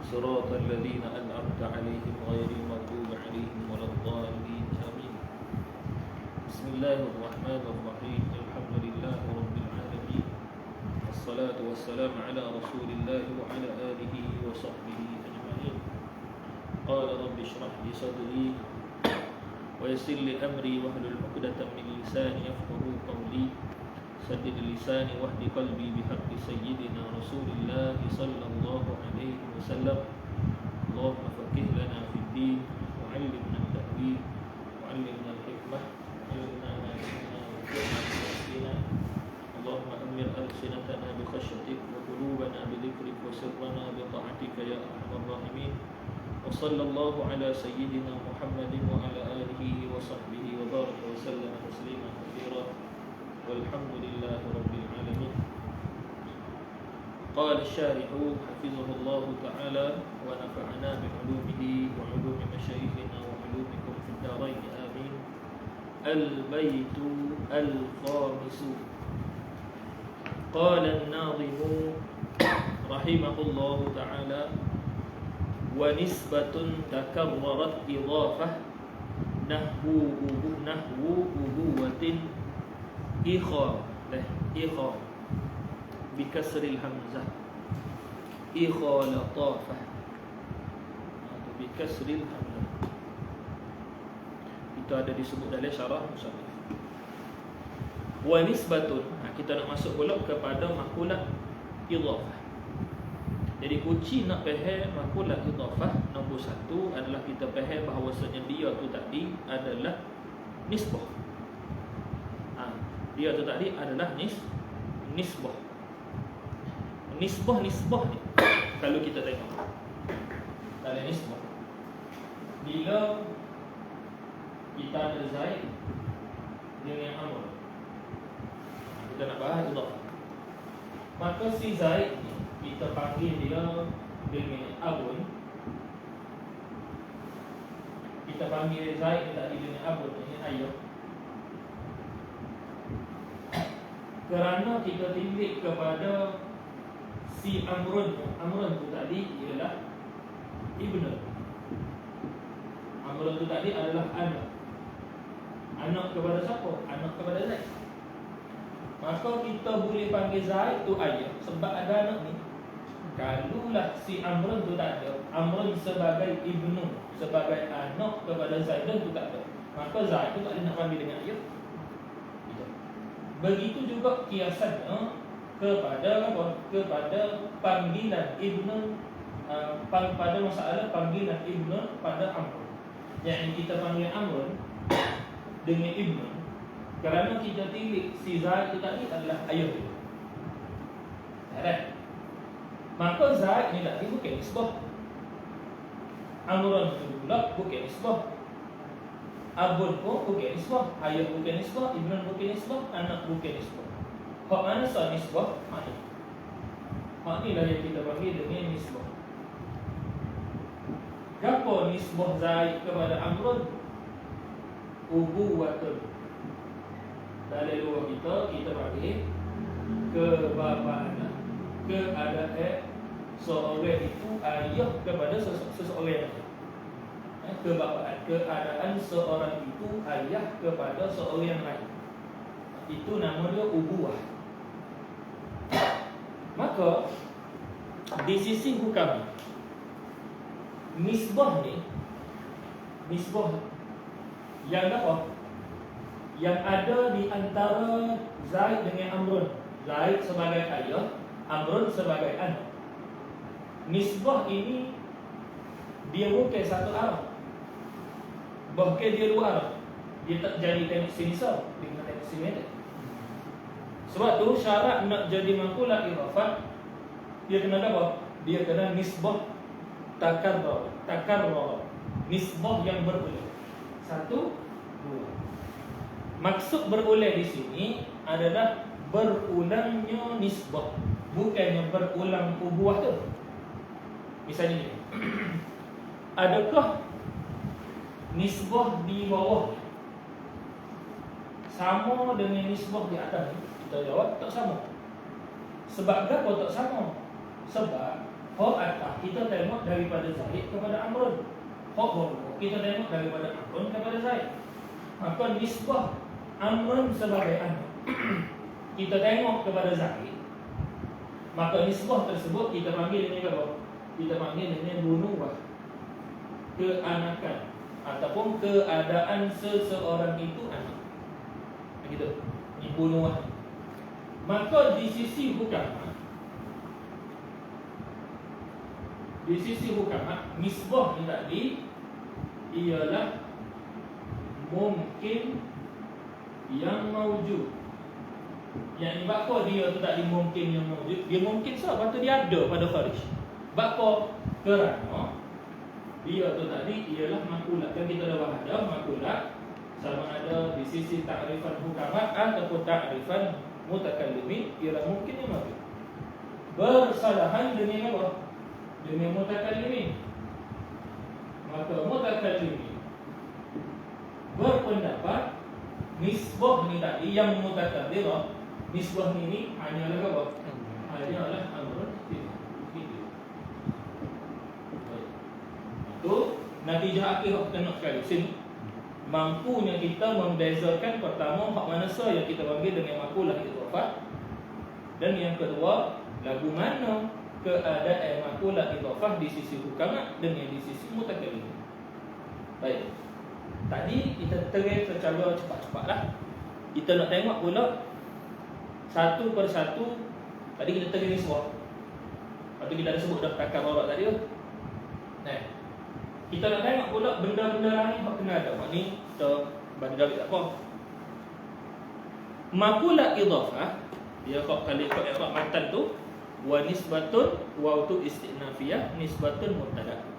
صراط الذين أنعمت عليهم غير المغضوب عليهم ولا الضالين آمين. بسم الله الرحمن الرحيم. الحمد لله رب العالمين، والصلاة والسلام على رسول الله وعلى آله وصحبه أجمعين. قال رب اشرح لي صدري ويسر لي أمري واحلل عقدة من لساني يفقهوا قولي. سدد لساني واهد قلبي بحق سيدنا رسول الله صلى الله عليه وسلم. اللهم فقه لنا في الدين وعلمنا التأويل وعلمنا الحكمة وعلمنا ما جهلنا وانفعنا بما نسينا. اللهم أمر ألسنتنا بخشيتك وقلوبنا بذكرك وسرنا بطاعتك يا أرحم الراحمين. وصلى الله على سيدنا محمد وعلى آله وصحبه وبارك وسلم تسليما كثيرا، والحمد لله رب العالمين. قال الشارح حفظه الله تعالى ونفعنا بعلومه وعلوم مشايخنا وعلومكم في الدارين آمين. البيت الخامس. قال الناظم رحمه الله تعالى: ونسبة تكررت إضافة نحو أبوة إخاء بكسر الهمزة إخاء لطافة بكسر الهمزة. Itu ada disebut dalam syarah musannaf. Wa nisbatun, kita nak masuk pula kepada makulat idhafah. Jadi kunci nak faham makulat idhafah nombor satu adalah kita faham bahawasanya dia tu tadi adalah nisbah. Dia tu tadi adalah nisbah. Nisbah ni kalau kita tengok dalam nisbah, bila kita ada Zaid dengan Amr, kita nak bahas idhafah, maka si Zaid ni kita panggil dia dengan Abun. Kita panggil Zaid ni tadi dengan Abun, ini ayah. Kerana kita tilik kepada si Amrun tu tadi ialah Ibnu. Amrun tu tadi adalah anak kepada siapa? Anak kepada Zaid. Maka kita boleh panggil Zaid tu ayah sebab ada anak ni. Kalulah si Amrun tu tak ada, Amrun sebagai Ibnu, sebagai anak kepada Zaid tu tak ada, maka Zaid tu tak boleh nak panggil dengan ayah. Begitu juga kiasannya kepada apa? Kepada panggilan Ibnu, pada masalah panggilan Ibnu pada Amr. Yang kita panggil Amr dengan Ibnu kerana kita tilik si Zaid itu tadi adalah ayah dia. Alright. Maka Zaid ni tadi bukan nisbah. Amrun itu pula bukan nisbah. Abun pun bukan nisbah, ayah bukan nisbah, ibnu bukan nisbah, anak bukan nisbah. Hak mana sah nisbah? Hak ni lah yang kita panggil dengan nisbah. Apa nisbah Zaid kepada Amrun? Ubuwatun. Dalam luar kita panggil kebapaan, keadaan seorang itu ayah kepada seseorang yang lain. Kebapaan, keadaan seorang itu ayah kepada seorang yang lain, itu nama dia ubuwah. Maka di sisi hukum nisbah ni, nisbah yang apa? Yang ada di antara Zaid dengan Amrun. Zaid sebagai ayah, Amrun sebagai anak. Nisbah ini dia bukan satu arah, bahkan dia dua arah. Dia tak jadi tengok sinisau dengan tengok simeter. Sebab tu syarat nak jadi makulat idhafah, dia kena apa? Dia kena nisbah takarrar. Nisbah yang berulang. Satu, dua. Maksud berulang di sini adalah berulangnya nisbah, bukannya berulang ubuah tu. Misalnya ni, adakah nisbah di bawah sama dengan nisbah di atas? Kita jawab tak sama. Sebab apa tak sama? Sebab Hak atas kita tengok daripada Zaid kepada Amrun. Hak bawah kita tengok daripada Amrun kepada Zaid. Maka nisbah Amrun sebagai anak kita tengok kepada Zaid, maka nisbah tersebut kita panggil dengan apa? Kita panggil dengan bunuwah, keanakan ataupun keadaan seseorang itu anak. Begitu. Ini bunuwah. Maka di sisi hukama, nisbah ni tadi ialah mungkin yang maujud. Yang ni bakpo dia tu tak dimungkin yang maujud. Dia mungkin sebab tu dia ada pada kharij. Bakpo kerana dia tu tadi ialah makulat. Kan kita dah bahas dah makulat sama ada di sisi ta'rifan hukamat ataupun ta'rifan mutakallimin ialah mungkin yang maujud. Bersalahan dengan apa? Dengan mutakallimin. Maka mutakallimin berpendapat nisbah ni tadi yang mutakabbirah, nisbah ni hanyalah apa? Hanyalah amrun itu. Itu natijah akhir kita nak sekali sini. Mampunya kita membezakan pertama hak mana yang kita panggil dengan makulah idhafah, dan yang kedua lagu mana keadaan makulah idhafah di sisi hukama dengan di sisi mutakallim. Baik. Tadi kita terai secara cepat-cepatlah. Kita nak tengok pula satu persatu. Tadi kita terai nisbah. Lepas tu kita dah sebut dah takar barat tadi tu. Nah, kita nak tengok pula benda-benda lain yang kena ada. Mak ni kita bandar tak apa. Makulah idhafah dia kok kali kok i'rab matan tu wa nisbatun, wa tu istinafiyah, nisbatun mubtada.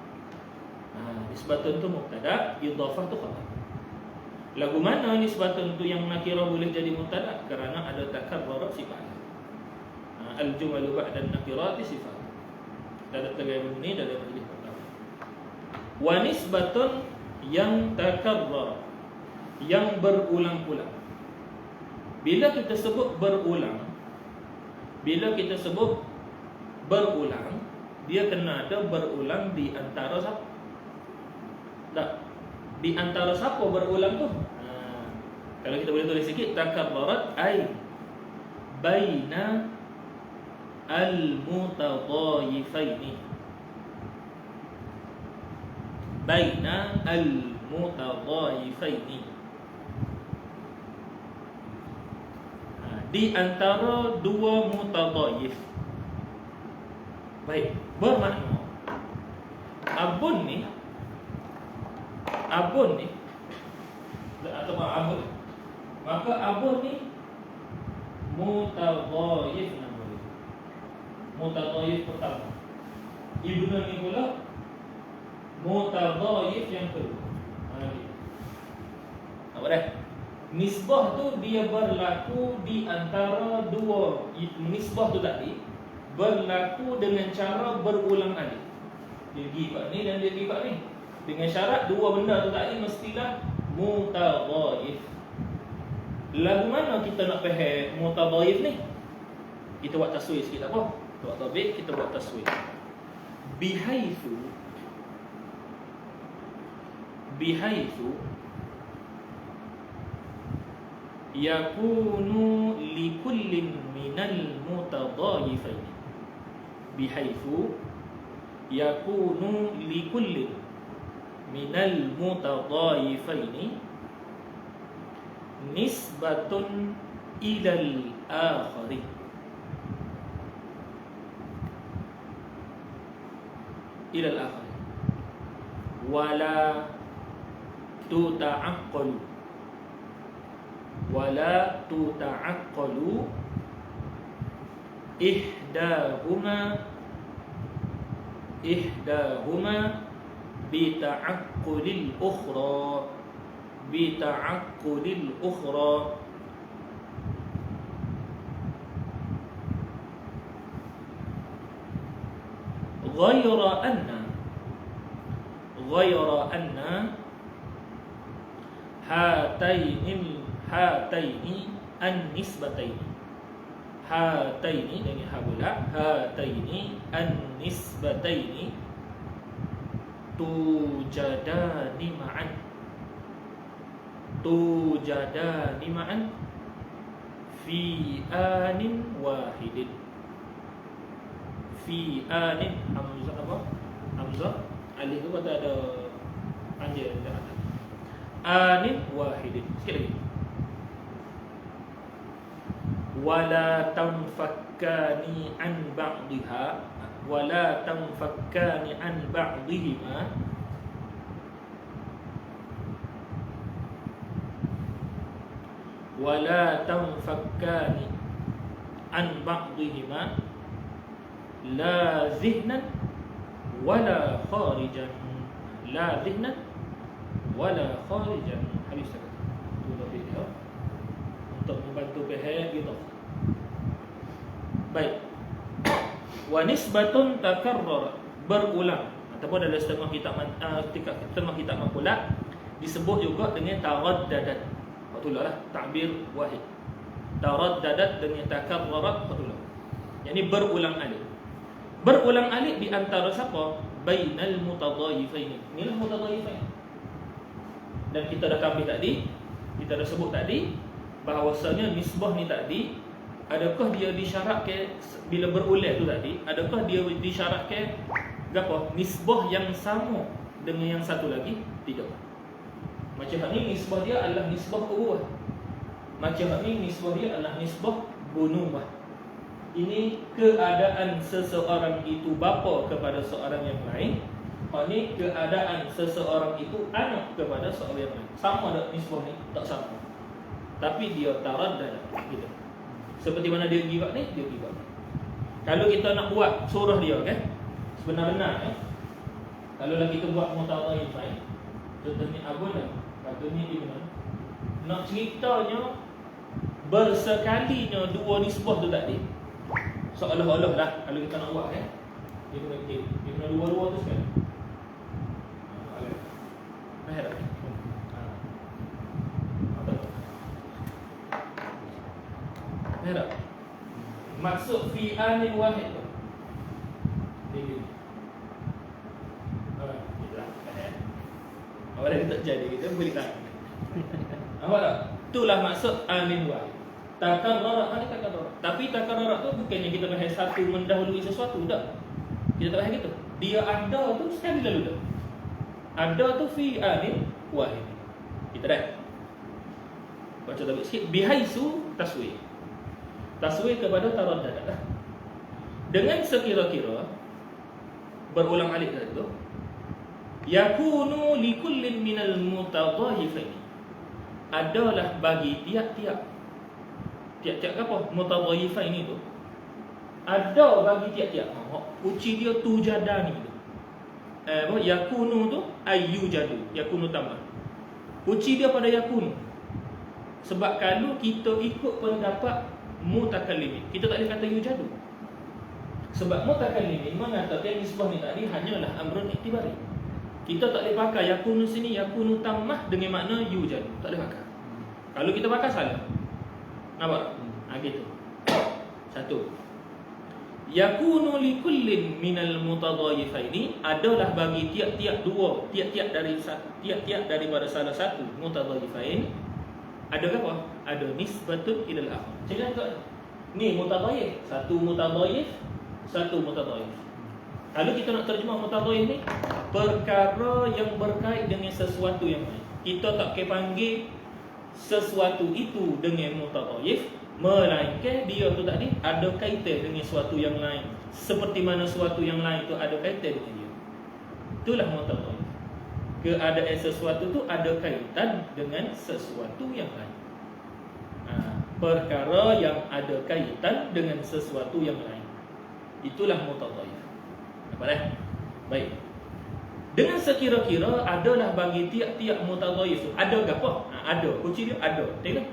Nisbatun tu mubtada, idhafah tu khabar. Lagu mana nisbatun tu yang nakirah boleh jadi mubtada? Kerana ada takarrar sifat. Al-jumalu ba'da an-nakirati sifat. Dalam terjemahan ini dalam majlis pertama. Wa nisbatun yang takarrar, yang berulang-ulang. Bila kita sebut berulang, dia kena ada berulang di antara siapa? Tak. Di antara siapa berulang tu? Kalau kita boleh tulis sikit, takarrarat ai baina al-mutadhayifaini. Baina al-mutadhayifaini. Di antara dua mutadhayif. Baik, bermakna abun ni atau abun. Maka abun ni mutadhayif namanya. Mutadhayif pertama. Ibnu ni pula mutadhayif yang kedua. Apa dah? Nisbah tu dia berlaku di antara dua. Nisbah tu tadi berlaku dengan cara berulang kali. Dia pergi kat ni dan dia pergi kat ni. Dengan syarat dua benda tu tadi mestilah mutadhayif. Lagu mana kita nak faham mutadhayif ni? Kita buat taswir sikit tak apa. Buat tabik, kita buat taswir. Bihaitsu yakunu likullin minal mutadhayifain. Bihaitsu yakunu likullin minal mutadhayifain nisbatun ilal akhari. Ilal akhari wala tuta'aqqalu ihdahuma bita'aqqulil ukhra ghayra anna hataini an-nisbataini hataini dengan ha pula, hataini an-nisbataini tujadani ma'an fi anin wahidin. Fi anin, hamzah apa? Hamzah alif tu kata ada panjang dah ada. Anin wahidin. Sikit lagi. Wala tanfakkani an ba'dihha, wala tanfakkani an ba'dihima, wala tanfakkani an ba'dihima la zihnan wala kharijan, la zihnan wala kharijan. Habis dah kata tu lebih dia untuk membantu pihak gitu. Baik. Wa nisbatun takarrar, berulang, ataupun dalam setengah kitab pula disebut juga dengan taraddadat. Betul lah, takbir wahid. Taraddadat dengan takarrarat, betul. Yani berulang alik. Berulang alik di antara siapa? Bainal mutadhayifain. Inilah mutadhayifain. Dan kita dah kambing tadi, kita dah sebut tadi bahawasanya nisbah ni tadi, adakah dia disyaratkan bila berulang tu tadi, adakah dia disyaratkan gapo? Nisbah yang sama dengan yang satu lagi? Tidak. Macam ni nisbah dia adalah nisbah ubuah. Macam ni nisbah dia adalah nisbah bunuwah. Ini keadaan seseorang itu bapa kepada seorang yang lain. Ini keadaan seseorang itu anak kepada seorang yang lain. Sama tak nisbah ni? Tak sama. Tapi dia taraddadat gitu. Seperti mana dia gibak ni, dia gibak. Kalau kita nak buat surah dia kan, sebenar-benar kalau lagi kita buat mutadhayifain, contohnya Abu Lan, contohnya Ibn, nak ceritanya bersekalinya dua nisbah tu tadi, seolah-olah lah kalau kita nak buat kan, dia kena dua-dua tu sekali. Faham tak? Faham? Maksud fi anin wahid tu. Ini. Awak dah tak jadi kita boleh tak. Awak tak? Itulah maksud anin wahid. Takarrar, ada takarrar. Tapi takarrar tu bukannya kita bahas satu mendahului sesuatu, tak. Kita tak bahas gitu. Dia ada tu sekali lalu dah. Ada tu fi anin wahid. Kita dah. Baca tabik sikit, bihaisu taswih. Taswih kepada taraddadat. Dengan sekira-kira berulang alik tadi tu, yakunu likullin minal mutadhayifain, adalah bagi tiap-tiap apa? Mutadhayifain itu ada bagi tiap-tiap. Uci dia tujadani tu. Yakunu tu ayyujadu, yakunu tambah. Uci dia pada yakunu. Sebab kalau kita ikut pendapat mutakallimin, kita tak boleh kata yujadu. Sebab mutakallimin mengatakan nisbah ni tadi hanyalah amrun iktibari. Kita tak boleh pakai yakunu sini, yakunu tammah dengan makna yujadu. Tak boleh pakai. Kalau kita pakai salah. Nampak? Gitu. Satu. Yakunu likullin minal mutadhayifaini, adalah bagi tiap-tiap dua, tiap-tiap daripada salah satu mutadhayifain, ada apa? Ada nisbatun ilal akhar. Jangan tak. Ni mutadhayif, satu mutadhayif, satu mutadhayif. Kalau kita nak terjemah mutadhayif ni, perkara yang berkait dengan sesuatu yang lain. Kita tak ke panggil sesuatu itu dengan mutadhayif, melainkan dia tu tadi ada kaitan dengan sesuatu yang lain. Seperti mana sesuatu yang lain tu ada kaitan dengan dia. Itulah mutadhayif. Keadaan sesuatu tu ada kaitan dengan sesuatu yang lain. Perkara yang ada kaitan dengan sesuatu yang lain, itulah mutadhayif. Nampak dah? Baik. Dengan sekira-kira adalah bagi tiap-tiap mutadhayif tu ada ke apa? Ada. Kunci dia ada. Tengok.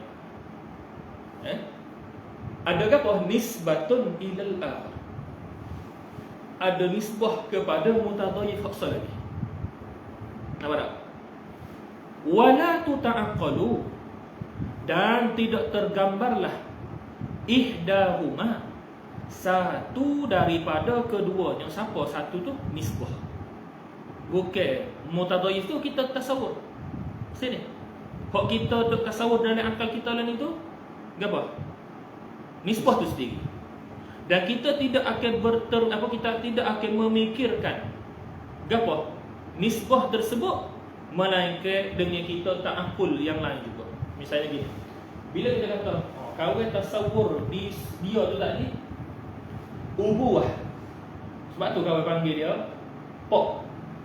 Ada ke apa? Nisbatun ilal akhar. Ada nisbah kepada mutadhayif khasa lagi. Nampak tak? Wala tuta'aqalu, dan tidak tergambarlah ihdahuma, satu daripada keduanya. Siapa satu tu? Nisbah. Bukan mutadhaif tu kita tasawur. Sini. Hak kita duk tasawur dalam akal kita lain itu apa? Nisbah tu sendiri. Dan kita tidak akan kita tidak akan memikirkan apa? Nisbah tersebut, melainkan dengan kita ta'aqqul yang lain juga. Misalnya gini. Bila kita kata kawan tasawur di dia tu tadi ubuah. Sebab tu kawan panggil dia pok.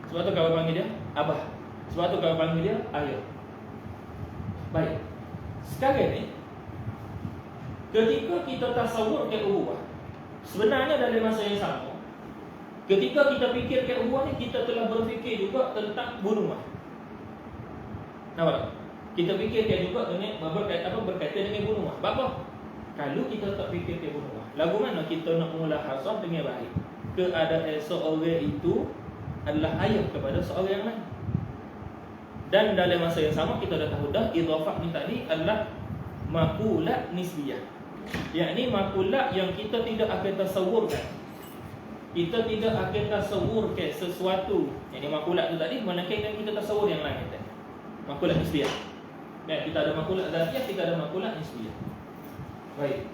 Sebab tu kawan panggil dia abah. Sebab tu kawan panggil dia ayah. Baik. Sekarang ni ketika kita tasawur ke ubuah, sebenarnya dalam masa yang sama, ketika kita fikir ke ubuah ni, kita telah berfikir juga tentang bunuh. Nampak? Kita fikirkan juga dengan berkaitan dengan bunuh. Apa? Kalau kita tak fikir ke bunuh, lagu mana kita nak mulahazah dengan baik keadaan seorang itu adalah ayah kepada seorang yang lain. Dan dalam masa yang sama kita dah tahu dah idhafah ni tadi adalah maqulat nisbiyah. Yakni maqulat yang kita tidak akan tasawurkan. Kita tidak akan tasawurkan sesuatu. Yakni maqulat tu tadi melainkan kita tasawur yang lain kata. Maqulat nisbiyah. Ya, kita ada maqulat dzatiyah, kita ada maqulat nisbiyah. Baik.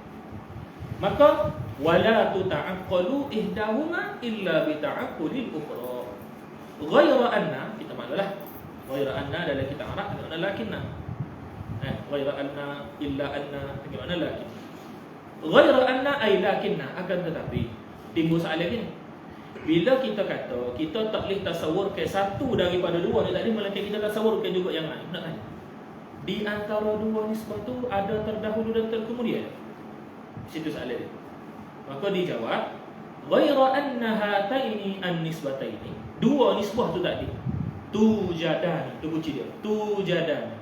Maka wala tuta'aqqalu ihdahuma illa bi ta'aqqulil ukhra. Ghayra anna, kita maknalah ghayra anna dalam kita Arab makna lakinna. Ghayra anna illa anna makna lakin. Ghayra anna ay lakinna, akan tetapi timbul soalan ni. Bila kita kata kita tak boleh tasawurkan satu daripada dua ni tadi, melainkan kita tasawurkan juga yang lain. Nak tanya, di antara dua nisbah tu ada terdahulu dan terkemudian? Situ soalan dia. Maka dijawab ghayra anna hataini an-nisbataini, dua nisbah tu tadi tujadani, tu kunci dia, tujadani.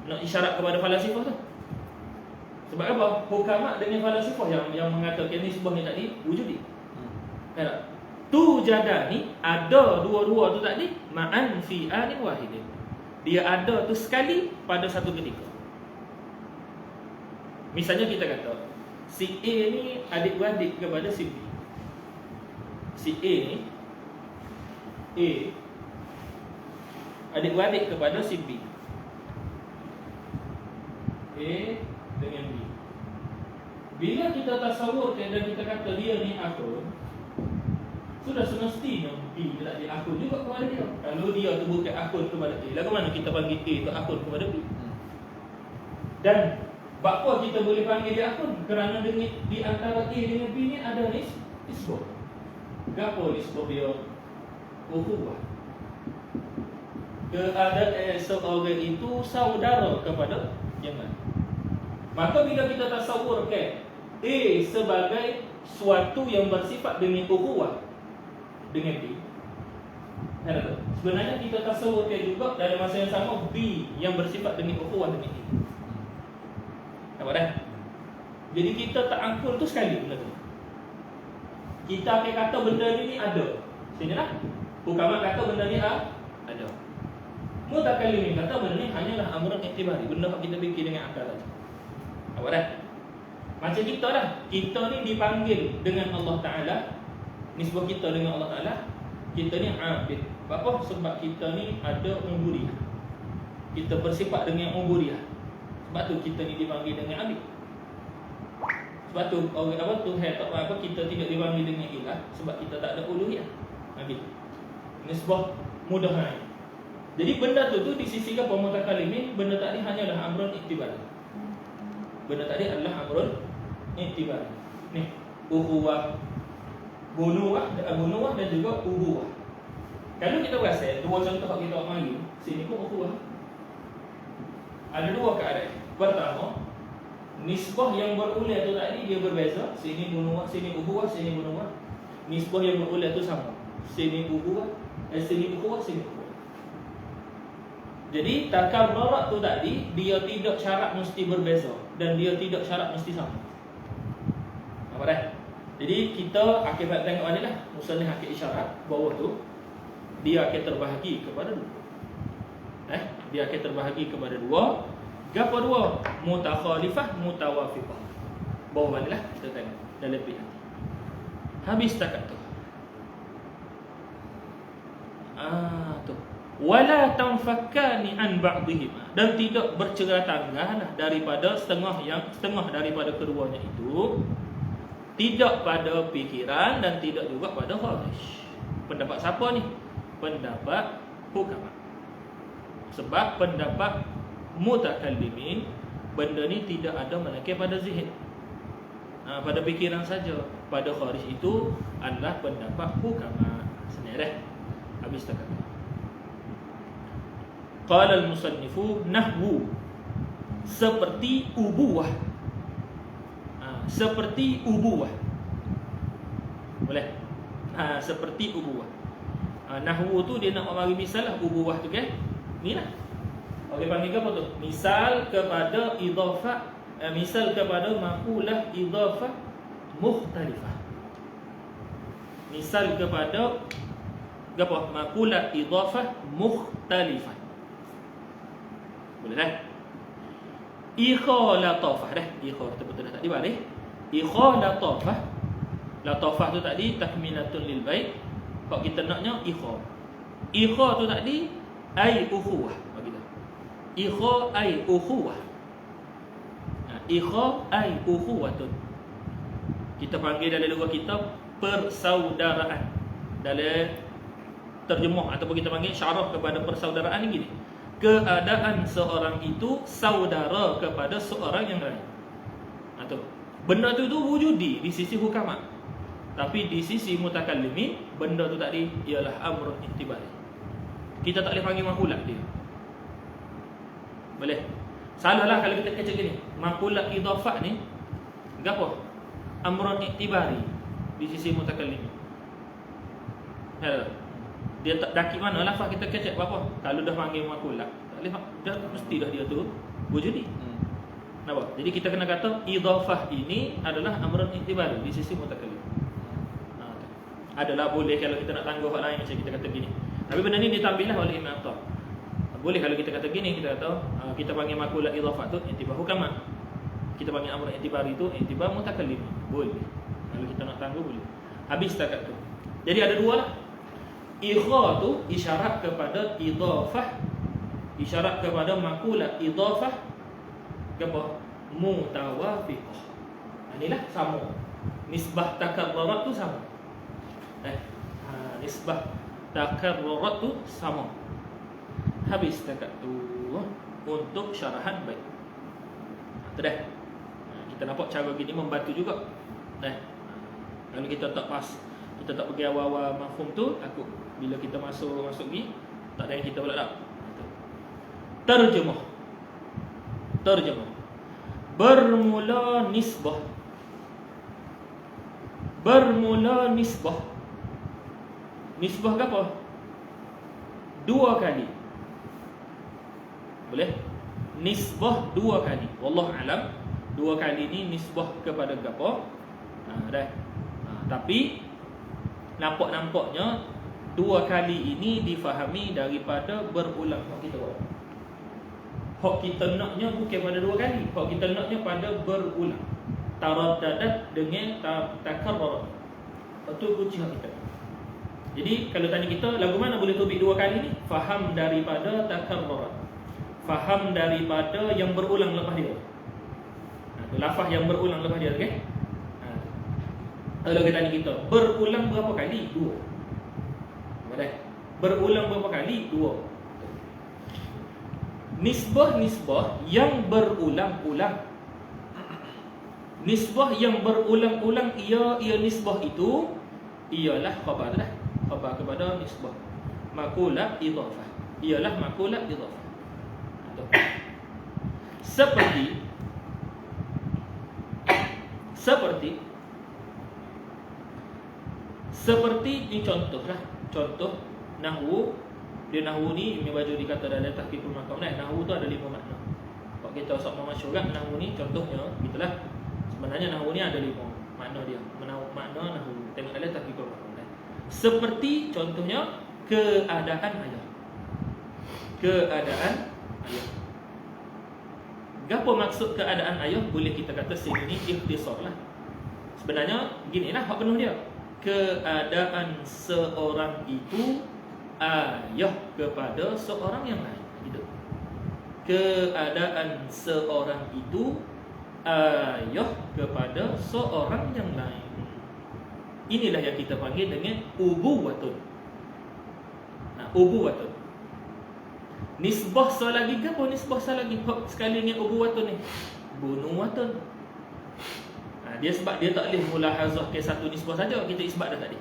Nak isyarat kepada falasifah tu. Sebab apa? Hukama dengan falasifah yang mengatakan nisbah ni tadi wujudi. Kan? Tujadani, ada dua-dua tu tadi ma'an fi anin wahidin. Dia ada tu sekali pada satu ketika. Misalnya kita kata si A ni adik-beradik kepada si B. Si A ni adik-beradik kepada si B. A dengan B. Bila kita tasawurkan dan kita kata dia ni akun, sudah semestinya B tak dia akun juga kepada dia. Kalau dia tu bukan akun kepada A, lagu mana kita panggil A tu akun kepada B? Dan bakwa kita boleh panggil dia akun? Kerana di antara A dengan B ni ada nisbah. Gapo nisbah dia? Ukhuwah. Keadaan seorang itu saudara kepada yang lain. Maka bila kita tasawurkan A sebagai suatu yang bersifat dengan ukhuwah dengan B, sebenarnya kita tasawurkan juga dalam masa yang sama B yang bersifat dengan ukhuwah dengan A. Nampak dah? Jadi kita tak angkul tu sekali benda tu. Kita akan kata benda ni ada. Sini lah. Hukama kata benda ni ada. Mutakallimin kata benda ni hanyalah amrun iktibari, benda yang kita fikir dengan akal saja. Nampak dah? Macam kita dah. Kita ni dipanggil dengan Allah Ta'ala, nisbah kita dengan Allah Ta'ala, kita ni abid. Apa? Sebab kita ni ada ubudiyah. Kita bersifat dengan ubudiyah. Sebab tu kita ni dipanggil dengan abid. Sebab tu Tuhan tak apa, kita tidak dipanggil dengan ilah, sebab kita tak ada uluhiyah. Abid. Nisbah mudah naik. Jadi benda tu di sisi apa mutakallimin, benda tadi hanyalah amrun iktibari. Benda tadi adalah amrun iktibari. Ni, ukhuwah, bunuwah dan juga ubuwah. Kalau kita rasa dua contoh kita mari, sini pun ukhuwah. Ada dua keadaan. Pertama, nisbah yang berulang tu tadi dia berbeza. Sini bunuwah, sini ubuwah, sini bunuwah. Nisbah yang berulang tu sama. Sini ubuwah, sini ukhuwah, sini ubuwah. Jadi takarrarat tu tadi dia tidak syarat mesti berbeza dan dia tidak syarat mesti sama. Nampak dah? Jadi kita akibat tengok ni lah, musannif akid isyarat bawah tu dia akan terbahagi kepada dua. Dia akan terbahagi kepada dua. Gapo dua? Mutakhalifah, mutawafiqah. Bawa baliklah kita tengok dalam lebih nanti. Habis takat tu. Tu. Wala tanfakkani an ba'dihima, dan tidak bercerai tanggah daripada setengah daripada keduanya itu, tidak pada fikiran dan tidak juga pada kharij. Pendapat siapa ni? Pendapat hukama. Sebab pendapat mutakallimin, benda ni tidak ada melainkan pada zihin, pada fikiran saja. Pada kharij itu adalah pendapat hukama. Senirah. Habis tak kata. Qala al-musannifu nahwu, seperti ubuwah. Seperti ubuwah. Boleh? Seperti ubuwah. Nahwu tu dia nak bagi misal lah ubuwah tu kan. Ni lah. Okey, panggil apa tu? Misal kepada idhafah, misal kepada maqulah idhafah mukhtalifah. Misal kepada apa? Maqulah idhafah mukhtalifah. Boleh dah? Ikhalatafah dah. Ikhal betul dah tadi balik. Ikhalatafah. Latafah tu tadi takminatun lil bait. Kalau kita naknya ikhal. Ikhal tu tadi ai ukhuwah bagi dah. Ikhal ai ukhuwah. Ikhal ai ukhuwatun. Kita panggil dalam luar kitab persaudaraan. Dalam terjemah ataupun kita panggil syarah kepada persaudaraan ni gini. Keadaan seorang itu saudara kepada seorang yang lain. Tu. Benda tu wujudi di sisi hukama. Tapi di sisi mutakallimin, benda tu tadi ialah amrun ihtibari. Kita tak boleh panggil maqulat dia. Boleh? Salahlah kalau kita kecek gini. Maqulat idhafah ni gapo? Amrun ihtibari di sisi mutakallimin. Dia tak daki mana lafaz kita kecek apa? Kalau dah panggil maqulat, tak boleh, dah mesti dah dia tu wujudi. Nampak? Jadi kita kena kata idhafah ini adalah amrun ihtibari di sisi mutakallim. Adalah boleh kalau kita nak tangguh hak lain macam kita kata gini. Tapi benda ni ditambillah oleh Imam Athar. Boleh kalau kita kata gini, kita kata kita panggil maqulat idhafah tu i'tibar hukama. Kita panggil amrun ihtibari tu i'tibar mutakallim. Boleh. Kalau kita nak tangguh boleh. Habis takat tu. Jadi ada dua lah. Ikha tu isyarat kepada idhafah, isyarat kepada maqulat idhafah apa? Mutawafiqah. Inilah sama. Nisbah takarrarat tu sama. Nisbah takarrarat tu sama. Habis takat tu untuk syarahan baik. Tu dah. Kita nampak cara gini membantu juga. Kalau kita tak pas, kita tak pergi awal-awal mafhum tu, takut bila kita masuk pergi tak ada yang kita pula tak. Terjemah. Bermula nisbah. Nisbah ke apa? Dua kali. Boleh? Nisbah dua kali. Wallahu alam. Dua kali ni nisbah kepada apa? Dah. Tapi nampaknya dua kali ini difahami daripada berulang. Hak kita naknya bukan pada dua kali. Hak kita naknya pada berulang. Taraddadat dengan takarrar. Betul kunci hak kita. Jadi kalau tanya kita lagu mana boleh tubik dua kali ni? Faham daripada takarrar. Faham daripada yang berulang lepas dia. Lafaz yang berulang lepas dia, okey? Kalau kita tanya kita, berulang berapa kali? Dua. Boleh. Berulang berapa kali? Dua. Nisbah yang berulang-ulang. Nisbah yang berulang-ulang ia nisbah itu ialah khabar dah. Khabar kepada nisbah. Maqulah idhafah. Ialah maqulah idhafah. Seperti ni contohlah. Contoh nahwu. Dia nahwu ni Ibn Bajuri dikata dalam tahqiqul maqam dah. Nahwu tu ada 5 makna. Kalau kita usah memasyhurkan nahwu ni contohnya gitulah. Sebenarnya nahwu ni ada 5 makna dia. Makna nahwu. Tengok dalam tahqiqul maqam dah. Seperti contohnya keadaan ayat. Keadaan ayat. Gapo maksud keadaan ayah? Boleh kita kata sini ikhtisar lah. Sebenarnya ginilah hak penuh dia. Keadaan seorang itu ayah kepada seorang yang lain. Gitu. Keadaan seorang itu ayah kepada seorang yang lain. Inilah yang kita panggil dengan ubuwatun. Ubuwatun. Nisbah selagi ke apa nisbah selagi? Sekali dengan ubuwatun ni. Bunuwatun. Dia sebab dia tak boleh mulahazah ke satu nisbah saja, kita isbat dah tadi.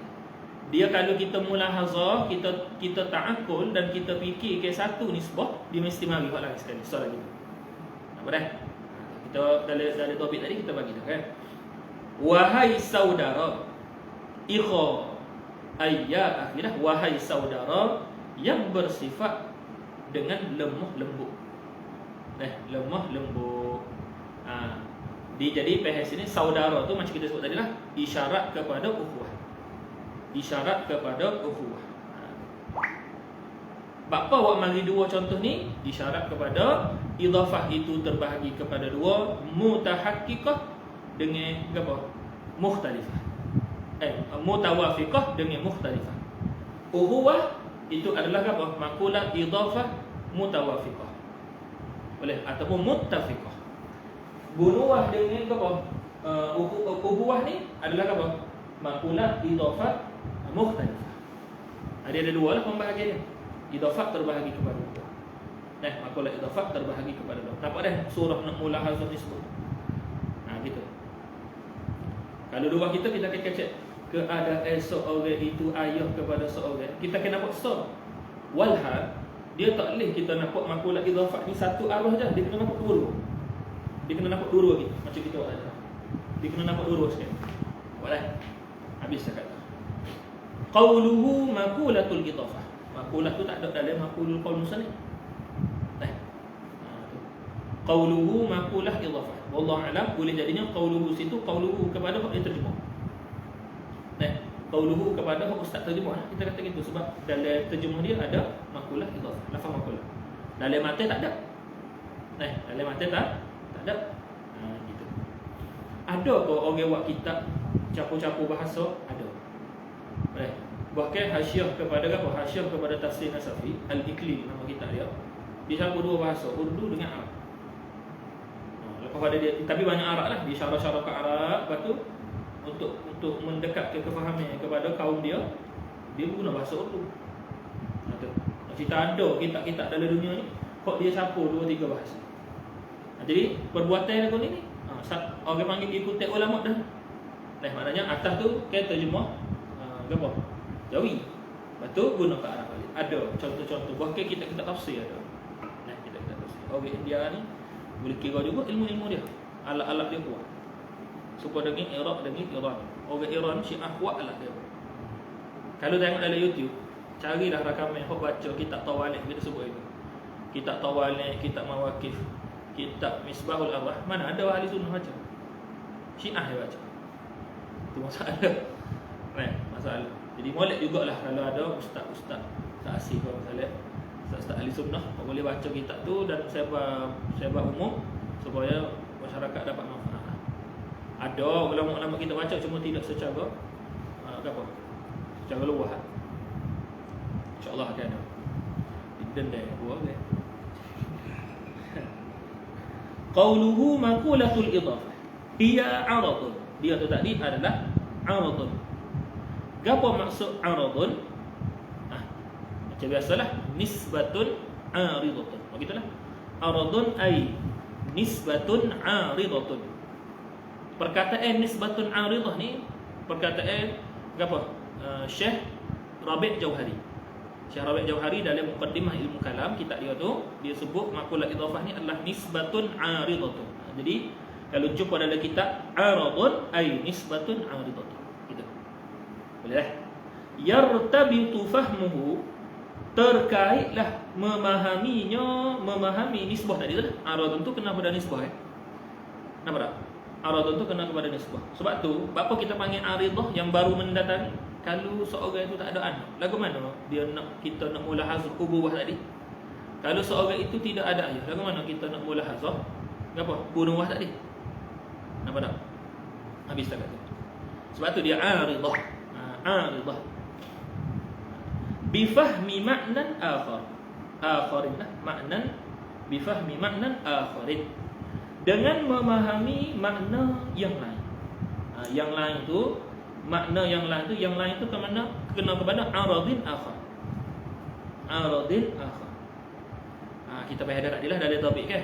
Dia kalau kita mulahazah, kita ta'akul dan kita fikir ke satu nisbah, dia mesti mari hak lagi sekali. Soal lagi. Apa dah? Kita dari topik tadi kita bagi dah kan. Wahai saudara, ikha ayya akhirah, wahai saudara yang bersifat dengan lemah lembut. Lemah lembut. Jadi PHS ini saudara tu macam kita sebut tadi lah, isyarat kepada ukhuwah. Isyarat kepada ukhuwah. Bapa awak mari dua contoh ni, isyarat kepada idafah itu terbahagi kepada dua, mutahaqqqiqah dengan apa? Mukhtalifah. Mutawafiqah dengan mukhtalifah. Ukhuwah itu adalah apa? Makulah idafah mutawafiqah. Boleh ataupun muttafiqah. Bunuwah dengan apa? Ukhuwah ni adalah apa? Makulah idafah mukhtalifah. Ada dua lah pembahagiannya. Idafah terbahagi kepada dua. Makulah idafah terbahagi kepada dua. Nampak dah surah nak mulahazah nisbah. Gitu. Kalau dua kita akan cek keadaan seorang itu ayah kepada seorang, kita kena nampak so. Walhal dia tak boleh kita nampak makulah idafah ni satu arah je, dia kena nampak dua. Dia kena nampak dua lagi macam kita buat tadi. Dia kena nampak dua sekali. Boleh? Habis cakap. Qauluhu makulatul idafah. Makulah tu tak ada dalam makulul qaul musannif. Qauluhu makulah idafah. Wallahu alam, boleh jadinya qauluhu situ qauluhu kepada hak dia terjemah. Qauluhu kepada hak ustaz terjemah. Kita kata gitu sebab dalam terjemah dia ada makulah idafah, lafaz makulah. Dalam matan tak ada. Dalam matan tak ada. Gitu. Ada ke orang buat kitab campur-campur bahasa? Ada. Bahkan hasyiah kepada apa? Hasyiah kepada tafsir Nasafi, Al-Iqlim nama kitab dia. Dia campur dua bahasa, Urdu dengan Arab. Lepas pada dia, tapi banyak Arab lah, dia syarah-syarah ke Arab. Lepas tu untuk mendekat ke kefahaman kepada kaum dia, dia guna bahasa Urdu. Kita ada kitab-kitab dalam dunia ni, kok dia campur dua tiga bahasa. Jadi perbuatan aku ni orang panggil ikuti ulama dah. Maknanya atas tu kan terjemah apa? Jawi. Lepas tu guna ke Arab balik. Ada contoh-contoh. Bahkan kita tafsir ada. Kita tafsir. Orang India ni boleh kira juga ilmu-ilmu dia. Alat-alat dia kuat. Supaya dengan Iraq dengan Iran. Orang Iran Syiah kuat alat dia. Kalau tengok dalam YouTube, carilah rakaman hok baca kitab Tawalik kita sebut itu. Kitab Tawalik, kitab Mawaqif, kitab Misbahul Arwah, mana ada ahli sunnah baca. Syiah dia baca. Itu masalah. Masalah. Jadi molek jugalah kalau ada ustaz-ustaz tak asing kalau misalnya ustaz ahli sunnah boleh baca kitab tu dan sebar umum supaya masyarakat dapat manfaat. Ada ulama-ulama kita baca cuma tidak secara apa? Secara luas. Insya-Allah akan ada. Dendai buat ke. Qauluhu maqulatul idafah. Ia aradun. Dia tu tadi adalah aradun. Apa maksud aradun? Macam biasalah, nisbatun aridatun. Begitulah. Aradun ay nisbatun aridatun. Perkataan nisbatun aridah ni perkataan apa? Syekh Rabi' Jauhari. Syekh Rabi' Jauhari dalam muqaddimah ilmu kalam kitab dia tu, dia sebut makulah idafah ni adalah nisbatun aridatun. Jadi kalau jumpa dalam kitab aradun ay nisbatun aridatun. Gitu. Boleh? Yartabitu fahmuhu, terkaitlah memahami nisbah tadi tu. Aradun tu kena pada nisbah Nampak tak? Aradun tu kena kepada nisbah. Sebab tu apa kita panggil aridah yang baru mendatangi. Kalau seorang itu tak ada anak, lagu mana dia kita nak mulahazah ubuwah tadi? Kalau seorang itu tidak ada ayah, lagu mana kita nak mulahazah Apa? Bunuh tadi. Nampak tak? Habis tak tu. Sebab tu dia aridah. Aridah. Bifahmi maknan akhar. Akharin lah. Maknan bifahmi maknan akharin. Dengan memahami makna yang lain. Yang lain tu, makna yang lain tu kena kepada aradin akhar. Aradin akhar. Kita payah dah lah dalam topik kan.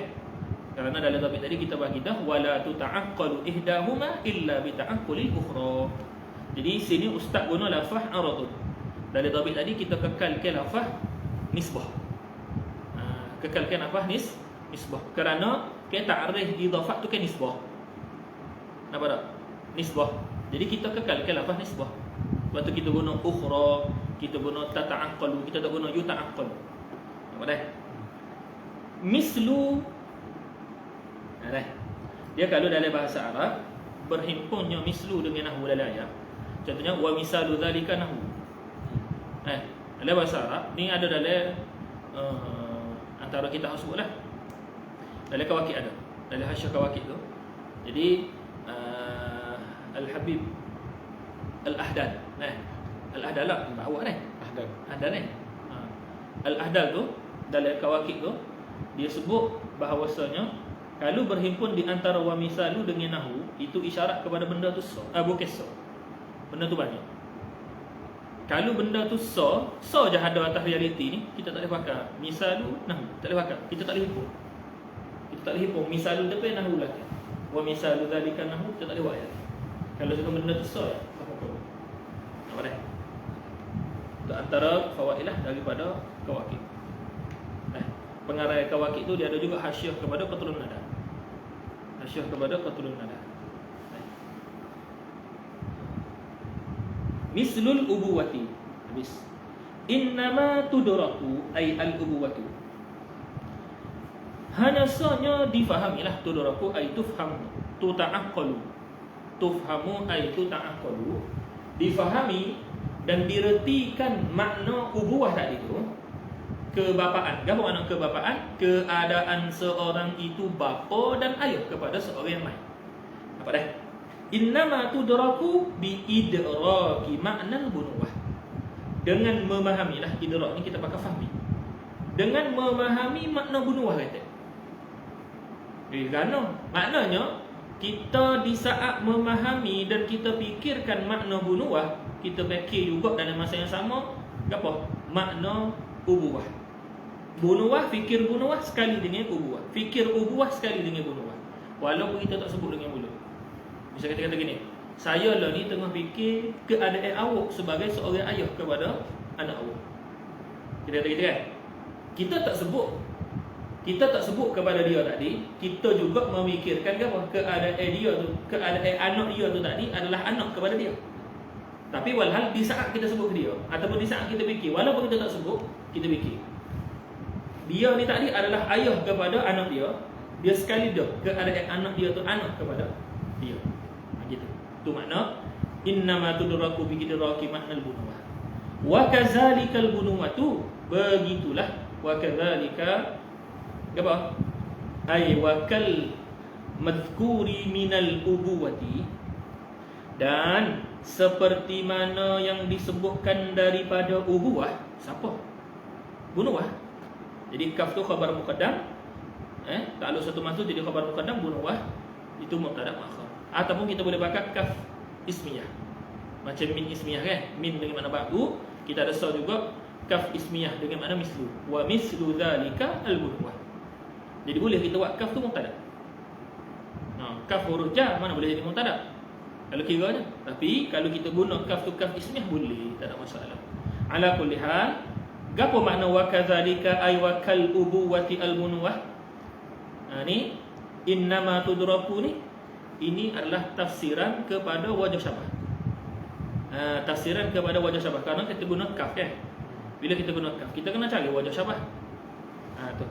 Kerana dalam topik tadi kita bagi dah wala tuta'aqqalu ihdahuma illa bi ta'aqqulil ukhra. Jadi sini ustaz guna lafaz aradun. Dalam topik tadi kita kekalkan lafaz nisbah. Kekalkan lafaz nisbah. Kerana kita ta'rif idafat tu kan nisbah. Nampak tak? Nisbah. Jadi kita kekalkan lafaz nisbah. Lepas tu kita guna ukhra, kita guna tata'aqqalu, kita tak guna yuta'aqqalu. Nampak tak? Mislu. Dia kalau dalam bahasa Arab berhimpunnya mislu dengan nahwu dalam ayat. Contohnya wa misalu zalika nahwu. Dalam bahasa Arab ni ada dalam antara kita harus sebutlah. Dalam Kawakib ada. Dalam Hasyiah Kawakib tu. Jadi Al-Habib Al-Ahdal. Al-Ahdal lah bawa ni. Ahdal ni. Al-Ahdal tu dalam Kawakib tu dia sebut bahawasanya kalau berhimpun di antara wa misalu dengan nahwu itu isyarat kepada benda tu bukan so. Benda tu banyak. Kalau benda tu so je ada atas realiti ni, kita tak boleh pakai misalu nahwu, tak boleh pakai. Kita tak boleh himpun. Kita tak boleh himpun misalu depan nahwu lagi. Wa misalu zalika nahwu kita tak boleh buat. Kalau satu benda tu so ya, apa kau? Apa dah? Itu antara fawaidah daripada Kawakib. Pengarang Kawakib tu dia ada juga hasyiah kepada Qatrun Nada. Hasyiah kepada Qatrun Nada. Mislul ubuwati. Habis. Innama tudraku ay al-ubuwatu. Hanya sahaja difahamilah tudraku ay tufham tuta'aqqalu. Tufhamu ay tuta'aqqalu. Difahami dan diretikan makna ubuwah tadi tu. Kebapaan. Apa makna kebapaan? Keadaan seorang itu bapa dan ayah kepada seorang yang lain. Apa dah? Innama tudraku bi idraki makna bunuwah. Dengan memahamilah idrak ni kita pakai fahmi. Dengan memahami makna bunuwah kata. Kerana maknanya kita di saat memahami dan kita fikirkan makna bunuwah, kita fikir juga dalam masa yang sama apa? Makna ubuwah. Bunuwah, fikir bunuwah sekali dengan ubuwah. Fikir ubuwah sekali dengan bunuwah. Walaupun kita tak sebut dengan mulut. Misal kita kata gini, saya lah ni tengah fikir keadaan awak sebagai seorang ayah kepada anak awak. Kita kata gitu kan? Kita tak sebut kepada dia tadi, kita juga memikirkan apa? Keadaan dia tu, keadaan anak dia tu tadi adalah anak kepada dia. Tapi walhal di saat kita sebut ke dia ataupun di saat kita fikir, walaupun kita tak sebut, kita fikir dia ni tadi adalah ayah kepada anak dia. Dia sekali dah keadaan anak dia tu anak kepada dia. Gitu. Tu makna innama tudraku bi idraki maknal bunuwah. Wa kadzalikal bunuwatu, begitulah wa kadzalika apa? Ai wa kal madhkuri minal ubuwati, dan seperti mana yang disebutkan daripada ubuwah. Siapa? Bunuwah. Jadi kaf tu khabar muqaddam. Kalau satu maksud jadi khabar muqaddam, bunuwah itu mubtada muakhar. Ataupun kita boleh pakai kaf ismiyah. Macam min ismiyah kan? Min dengan makna ba'du, kita ada sa juga kaf ismiyah dengan makna mislu. Wa mislu dzalika al-bunuwah. Jadi boleh kita buat kaf tu mubtada. Kaf huruf jar mana boleh jadi mubtada? Kalau kira je. Tapi kalau kita guna kaf tu kaf ismiyah boleh, tak ada masalah. Ala kulli hal, gapo makna wa kadzalika ay wa kal ubuwati al bunuwah? Ni innama tudraku ni, ini adalah tafsiran kepada wajah syabah. Tafsiran kepada wajah syabah kerana kita guna kaf kan. Bila kita guna kaf, kita kena cari wajah syabah. Tu.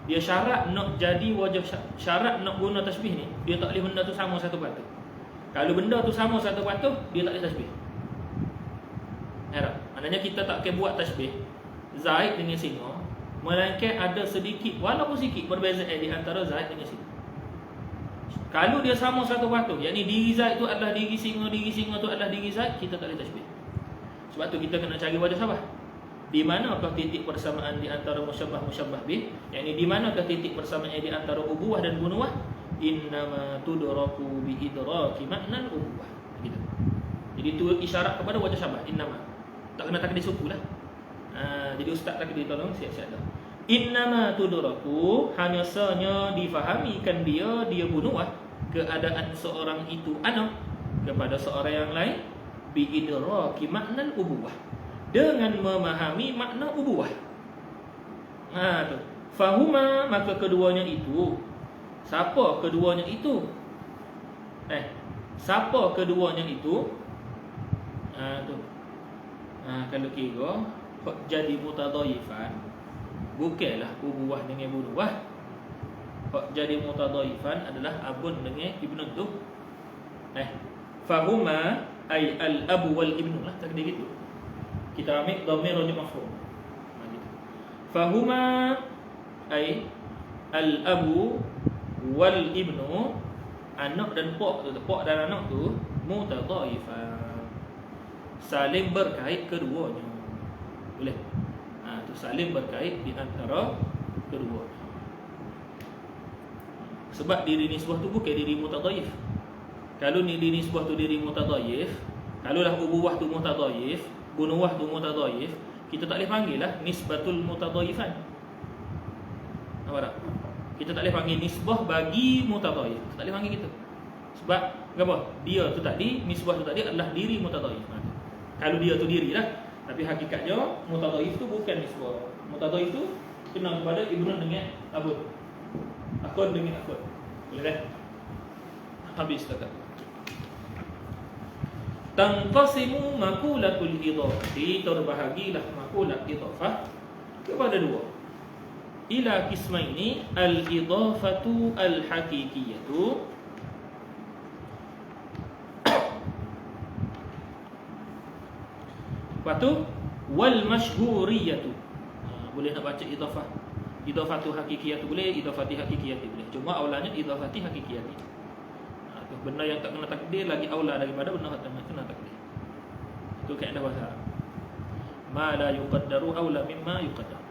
Dia syarat nak jadi wajah syarat nak guna tasbih ni, dia tak boleh benda tu sama satu patu. Kalau benda tu sama satu patu, dia tak boleh tasbih. Maknanya kita tak akan buat tasbih Zaid dengan singa, melainkan ada sedikit, walaupun sedikit perbezaan di antara Zaid dengan singa. Kalau dia sama 100%, yakni diri zat itu adalah diri singa itu adalah diri zat, kita tak boleh tasbih. Sebab tu kita kena cari wajah sabah. Di manakah titik persamaan di antara musyabbah bih? Yakni di manakah titik persamaan di antara ubuwah dan bunuwah? Innama tudraku bi idraki makna ubuwah. Gitu. Jadi itu isyarat kepada wajah sabah, innama. Tak kena takdir suku lah. Jadi ustaz takdir tolong siap-siap dah. Innama tudraku, hanya sanya difahamikan dia bunuwah, keadaan seorang itu anak kepada seorang yang lain bi idraki makna ubuwah, dengan memahami makna ubuwah. Tu. Fahuma, maka keduanya itu. Siapa keduanya itu? Siapa keduanya itu? Tu. Kalau kira jadi mutadhaifan, bukanlah ubuwah dengan bunuwah. Jadi mutadhaifan adalah abun dengan ibnu tu. Fahuma ay al-abu wal ibnu lah, tak gitu. Kita ambil dhamir rajul mafhum. Gitu. Fahuma ay al-abu wal ibnu, anak dan pak dan anak tu mutadhaifan, saling berkait keduanya. Boleh. Tu saling berkait di antara keduanya. Sebab diri nisbah tu bukan diri mutadhaif. Kalau ni diri nisbah tu diri mutadhaif, kalaulah ubuwah tu mutadhaif, bunuwah tu mutadhaif, kita tak boleh panggil lah nisbatul mutadhaifan. Nampak tak? Kita tak boleh panggil nisbah bagi mutadhaif. Tak boleh panggil gitu. Sebab apa? Dia tu tadi, nisbah tu tadi adalah diri mutadhaif. Kalau dia tu diri lah. Tapi hakikatnya mutadhaif tu bukan nisbah. Mutadhaif tu kena kepada ibnu dengan abun. Akun dengan akun. Boleh dah? Habis dekat. Tanqasimu makulatul idhafah, terbahagilah makulat idhafah kepada dua. Ila qismaini, al-idhafatu al-haqiqiyatu, lepas wal masyhuriyatu. Boleh nak baca idhafah. Idhafatu haqiqiyatu boleh, idhafati haqiqiyati boleh. Cuma aulanya idhafati haqiqiyati. Benda yang tak kena takdir lagi aula daripada benda yang kena takdir. Itu kaedah bahasa Arab. Ma la yuqaddaru aula mimma yuqaddar.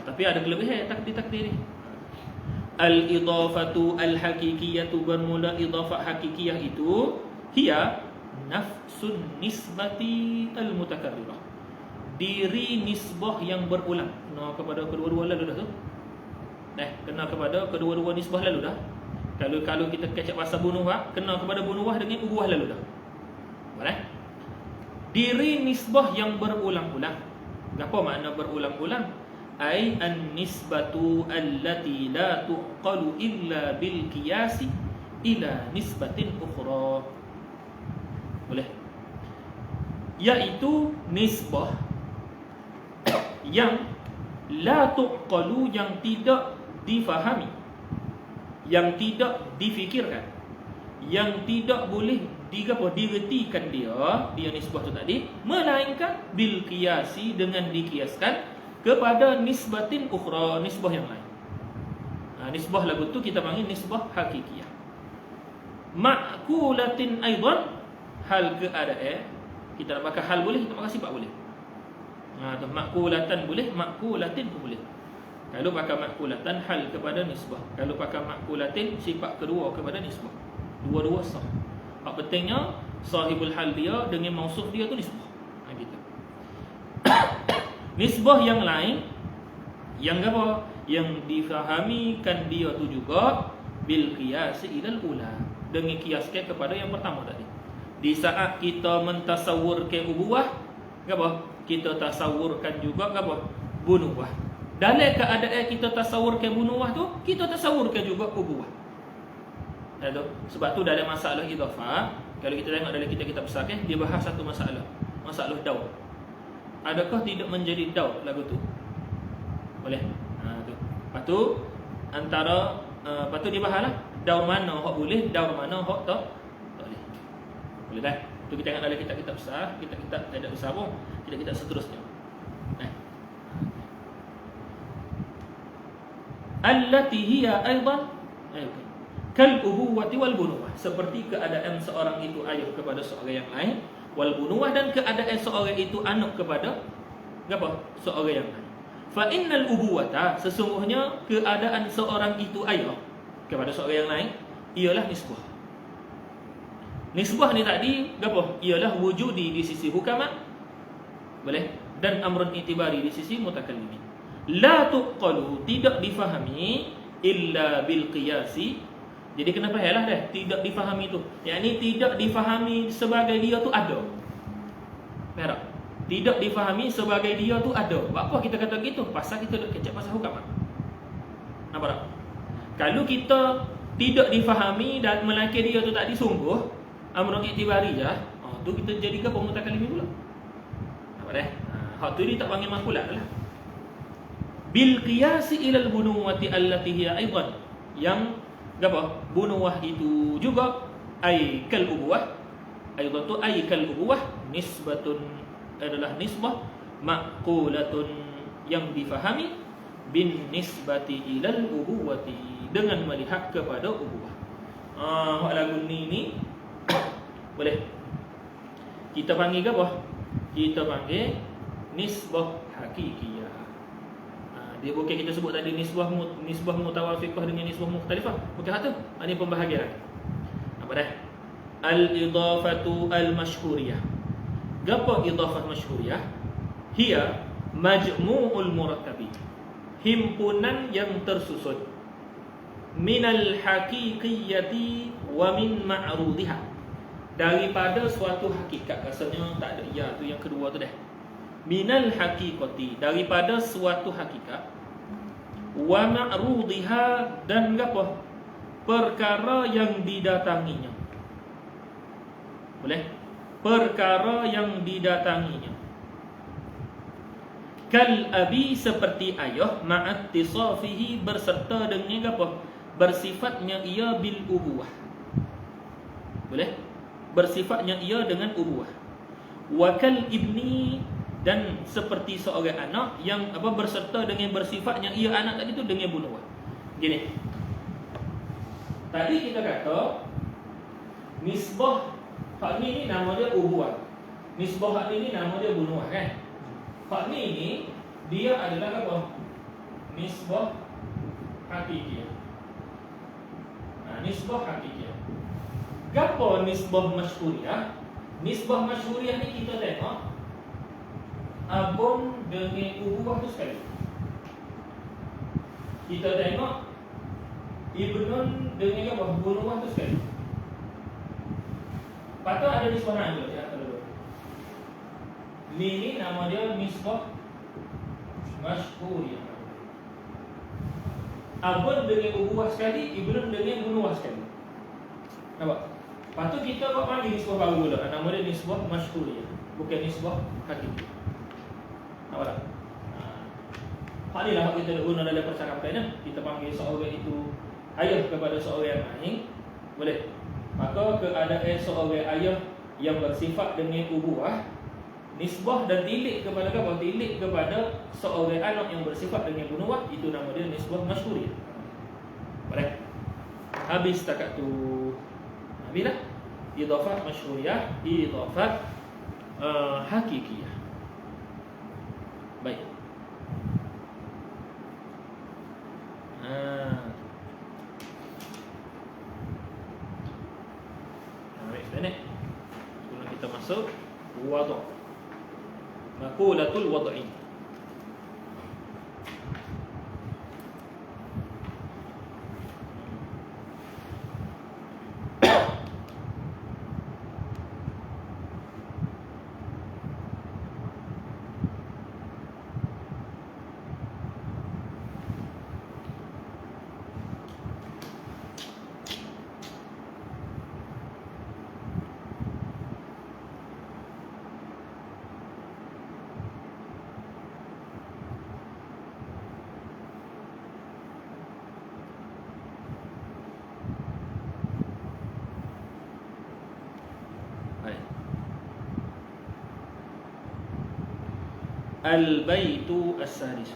Tapi ada kelebihan takdir-takdir ni. Al-idhafatu al-haqiqiyatu, bermula idhafah hakikiyah itu hiya nafsun nisbati al-mutakarrirah, diri nisbah yang berulang. Kena kepada kedua-dua lalu dah tu. Kena kepada kedua-dua nisbah lalu dah. Kalau kita kecap bahasa bunuwah, kena kepada bunuwah dengan ubuwah lalu dah. Boleh? Diri nisbah yang berulang-ulang. Apa makna berulang-ulang? Ai an-nisbatu allati la tuqalu illa bil qiyasi ila nisbatin ukhra. Boleh? Iaitu nisbah yang la tuqalu, yang tidak difahami, yang tidak difikirkan, yang tidak boleh diretikan dia nisbah tu tadi, melainkan bil qiyasi, dengan dikiaskan kepada nisbatin ukhra, nisbah yang lain. Nisbah lagu tu kita panggil nisbah hakikiyah. Ma'kulatin aidan, hal keadaan, kita nak pakai hal boleh, kita nak pakai sifat boleh. Ma'kulatan boleh, ma'kulatin pun boleh. Kalau pakai makulatan, hal kepada nisbah. Kalau pakai makulatin, sifat kedua kepada nisbah. Dua-dua sah. Hak pentingnya sahibul hal dia dengan mausuf dia tu nisbah. Gitu. Nisbah yang lain, yang apa? Yang difahamikan dia tu juga bil qiyas ilal ula, dengan kiaskan kepada yang pertama tadi. Di saat kita mentasawurkan ubuwah, apa? Kita tasawurkan juga apa? Bunuwah. Dalam keadaan kita tasawurkan bunuwah tu, kita tasawurkan juga ubuwah. Sebab tu dalam masalah idhafah, kalau kita tengok dalam kitab-kitab besar, dia bahas satu masalah, masalah daur. Adakah tidak menjadi daur lagu tu? Boleh. Tu. Lepas tu antara lepas tu dia bahaslah daur mana hak boleh, daur mana hak tak boleh. Boleh dah. Tu kita tengok dalam kitab-kitab besar, kitab-kitab tidak besar pun, kitab-kitab seterusnya. Allati hiya aidan, kal ubuwati wal bunuwah, seperti keadaan seorang itu ayah kepada seorang yang lain, wal bunuwah, dan keadaan seorang itu anak kepada apa? Seorang yang lain. Fa innal ubuwata, sesungguhnya keadaan seorang itu ayah kepada seorang yang lain ialah nisbah. Nisbah ni tadi apa? Ialah wujudi di sisi hukama, boleh, dan amrun itibari di sisi mutakallimin. La tuqalu, tidak difahami illa bil qiyasi. Jadi kenapa yalah dah tidak difahami tu? Yakni tidak difahami sebagai dia tu ada. Merah. Tidak difahami sebagai dia tu ada. Apa kita kata gitu? Pasal kita duk kecap pasal hukam. Nampak tak? Kalau kita tidak difahami dan melainkan dia tu tak disungguh, amrun i'tibari je, tu kita jadi ke pemutakallimin pula. Nampak dah? Hak tu dia tak panggil makulat lah. Bil qiyasi ila al bunuwati allati hiya aidan, yang apa? Bunuwah itu juga ai kal ubuwah, aidan tu ai kal ubuwah, nisbatun adalah nisbah, ma'qulatun yang difahami, bin nisbati ilal ubuwati, dengan melihat kepada ubuwah. Hak lagu ni boleh kita panggil ke apa? Kita panggil nisbah hakikiyah. Dia bukan kita sebut tadi nisbah mutawafiqah dengan nisbah mukhtalifah. Bukan hak tu. Ini pembahagian. Apa dah? Al-idafatu al-mashhuriyah. Apa idafah masyhuriyah? Hiya majmu'ul murakkabi, himpunan yang tersusun, minal haqiqiyyati wa min ma'rudiha, daripada suatu hakikat. Rasanya tak ada ya tu, yang kedua tu dah. Minal haqiqati, daripada suatu hakikat, wa ma'rudiha, dan apa? Perkara yang didatanginya. Boleh? Perkara yang didatanginya. Kal abi, seperti ayah, ma'attisafihi, berserta dengan apa? Bersifatnya ia bil ubuwah. Boleh? Bersifatnya ia dengan ubuwah. Wa kal ibni, dan seperti seorang anak yang apa? Berserta dengan bersifatnya ia anak tadi tu dengan bunuwah. Gini. Tadi kita kata nisbah hak ni nama dia ubuwah. Nisbah hak ni nama dia bunuwah, kan? Hak ni dia adalah apa? Nisbah hakikiyah. Nisbah hakikiyah. Gapo nisbah masyhuriyah? Nisbah masyhuriyah ni kita tengok abun dengan ubuwah tu sekali. Kita tengok ibnun dengan apa? Bunuwah tu sekali. Patut ada nisbah lain juga di antara dua. Ni nama dia nisbah masyhuriyah. Abun dengan ubuwah sekali, ibnun dengan bunuwah sekali. Nampak? Patut kita buat panggil nisbah baru pula. Nama dia nisbah masyhuriyah, bukan nisbah hakiki. Nampak tak? Hal ni lah kita guna dalam percakapan. Kita panggil seorang itu ayah kepada seorang yang lain, boleh. Maka keadaan seorang ayah yang bersifat dengan ubuwah, nisbah dan tilik kepada apa? Tilik kepada seorang anak yang bersifat dengan bunuwah, itu nama dia nisbah masyhuriyah. Baik. Habis setakat tu. Habislah. Idafah masyhuriyah, idafah hakikiyah. Baik. Baik, sebelum kita masuk wad', maqulatul wad'i. Al-baitu as-sadis.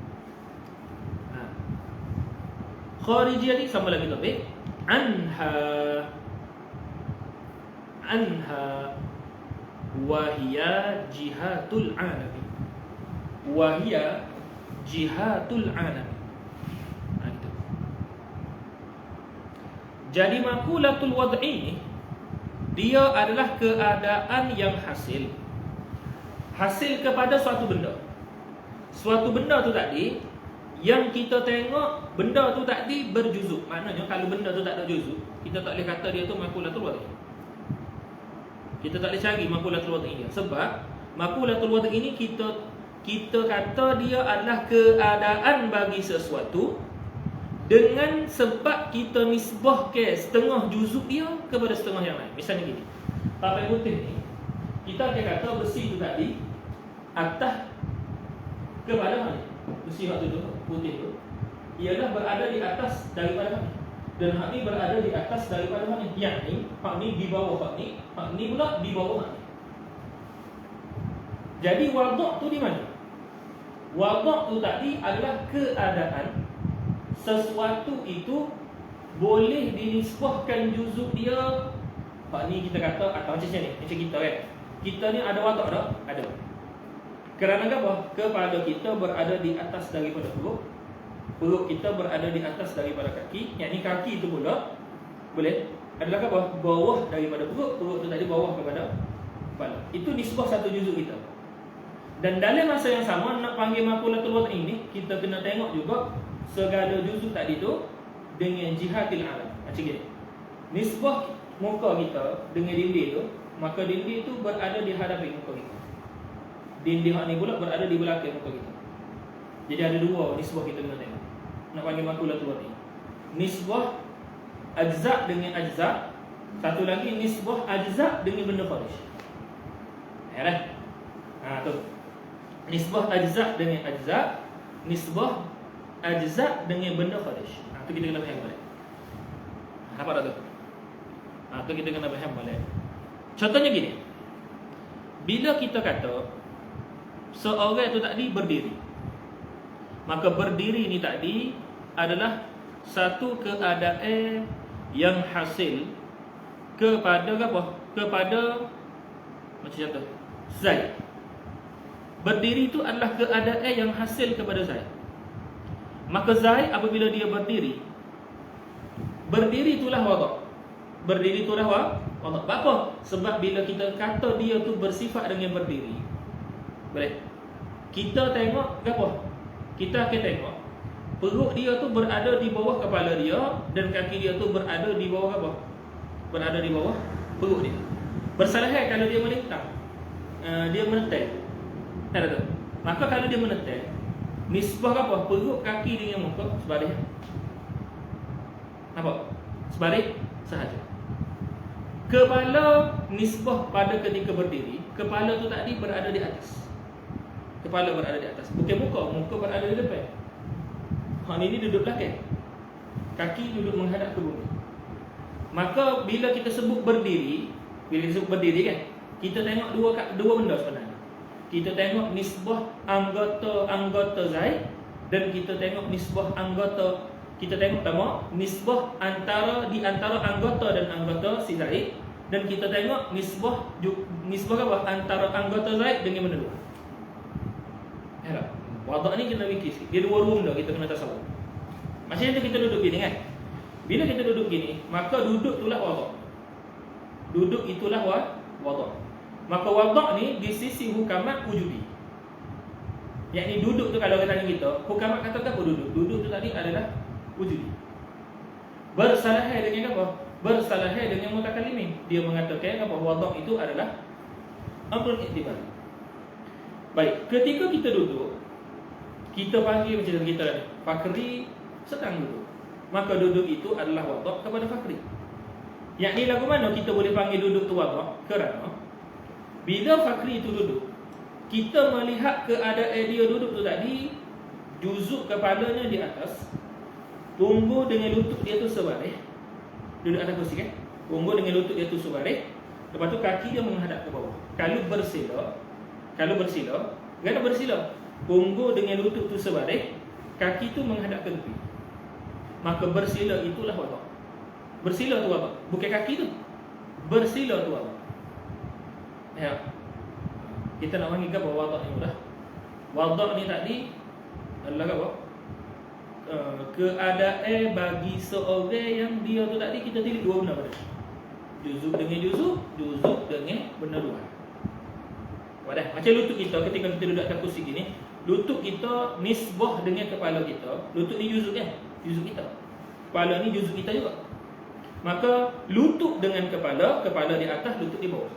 Kharijiyah ni sama lagi topik. Anha wahia jihatul alami. Wahia jihatul alami. Gitu. Jadi makulatul wad'i ni, dia adalah keadaan yang hasil kepada suatu benda. Suatu benda tu tadi yang kita tengok, benda tu tadi berjuzuk. Maknanya kalau benda tu tak ada juzuk, kita tak boleh kata dia tu makulatul wad'i. Kita tak boleh cari makulatul wad'i dia. Sebab makulatul wad'i ini kita kata dia adalah keadaan bagi sesuatu dengan sebab kita nisbahkan setengah juzuk dia kepada setengah yang lain. Misalnya gini, papai putih ni, kita akan kata besi tu tadi atas kepada mana? Besi hak tu putih tu ialah berada di atas daripada hak ni, dan hak ni berada di atas daripada hak ni. Yang ni, hak ni di bawah hak ni pula di bawah hak ni. Jadi waduk tu di mana? Waduk tu tadi adalah keadaan sesuatu itu boleh dinisbahkan juzuk dia. Hak ni kita kata atau macam ni, macam kita kan. Kita ni ada waduk tak? Ada. Kerana apa? Kepala kita berada di atas daripada perut. Perut kita berada di atas daripada kaki. Yang ni kaki itu pula boleh adalah apa? Bawah daripada perut. Perut tu tadi bawah kepada kepala. Itu nisbah satu juzuk kita. Dan dalam masa yang sama nak panggil makulatul wad'i ini, kita kena tengok juga segala juzuk tadi tu dengan jihatil alam. Macam ni. Nisbah muka kita dengan dinding tu, maka dinding tu berada di hadapan muka kita. Dinding hak ni pula berada di belakang muka kita. Jadi ada dua nisbah kita kena tengok. Nak panggil makulatul wad'i. Nisbah ajza' dengan ajza'. Satu lagi nisbah ajza' dengan benda kharij. Ya kan? Tu. Nisbah ajza' dengan ajza', nisbah ajza' dengan benda kharij. Tu kita kena faham balik. Apa dah tu? Tu kita kena faham balik. Contohnya gini. Bila kita kata seorang itu tadi berdiri, maka berdiri ni tadi adalah satu keadaan yang hasil kepada apa? Kepada macam contoh Zaid. Berdiri itu adalah keadaan yang hasil kepada Zaid. Maka Zaid apabila dia berdiri, berdiri itulah waduk. Berdiri itulah waduk. Apa? Sebab bila kita kata dia tu bersifat dengan berdiri, boleh kita tengok apa? Kita akan tengok perut dia tu berada di bawah kepala dia, dan kaki dia tu berada di bawah apa? Berada di bawah perut dia. Bersalahan kalau dia melintang, dia menetek. Ada tu. Maka kalau dia menetek, nisbah apa? Perut, kaki dengan muka sebalik. Nampak? Sebalik sahaja. Kepala nisbah pada ketika berdiri, kepala tu tadi berada di atas. Kepala berada di atas. Bukan muka, muka berada di depan. Hak ni duduk belakang. Kaki duduk menghadap ke bumi. Maka bila kita sebut berdiri, kan, kita tengok dua benda sebenarnya. Kita tengok nisbah anggota Zaid, dan kita tengok nisbah anggota, kita tengok pertama nisbah di antara anggota dan anggota si Zaid, dan kita tengok nisbah apa? Antara anggota Zaid dengan benda dua. Ya. Waduk ni kena fikir sikit. Dia dua room dah kita kena tasawuf. Macam tu kita duduk gini kan. Bila kita duduk gini, maka duduk itulah waduk. Duduk itulah waduk. Maka waduk ni di sisi hukamat wujudi. Yang ni duduk tu kalau kata kita, hukamat kata apa duduk? Duduk tu tadi adalah wujudi. Bersalahan dengan apa? Bersalahan dengan mutakallimin. Dia mengatakan apa? Waduk itu adalah amrun i'tibar. Baik, ketika kita duduk, kita panggil macam kita tadi, Fakri sedang duduk. Maka duduk itu adalah waduk kepada Fakri. Yang ni lagu mana kita boleh panggil duduk tu waduk? Kerana bila Fakri itu duduk, kita melihat keadaan dia duduk tu tadi, juzuk kepalanya di atas, punggung dengan lutut dia tu sebalik. Duduk atas kursi kan? Punggung dengan lutut dia tu sebalik. Lepas tu kaki dia menghadap ke bawah. Kalau bersila, punggung dengan lutut tu sebalik, kaki tu menghadap ke tepi. maka bersila itulah wada'. Bersila tu apa? Bukan kaki tu. Bersila tu apa? Ya. Kita nak panggil apa wada' ni dah. Wada' ni tadi adalah apa? Keadaan bagi seorang yang dia tu tadi kita tilik dua benda pada. Juzuk dengan juzuk, juzuk dengan benda luar. Wadah, macam lutut kita ketika kita duduk atas kursi gini, lutut kita nisbah dengan kepala kita. Lutut ni juzuk kan? Juzuk kita. Kepala ni juzuk kita juga. Maka lutut dengan kepala, kepala di atas, lutut di bawah.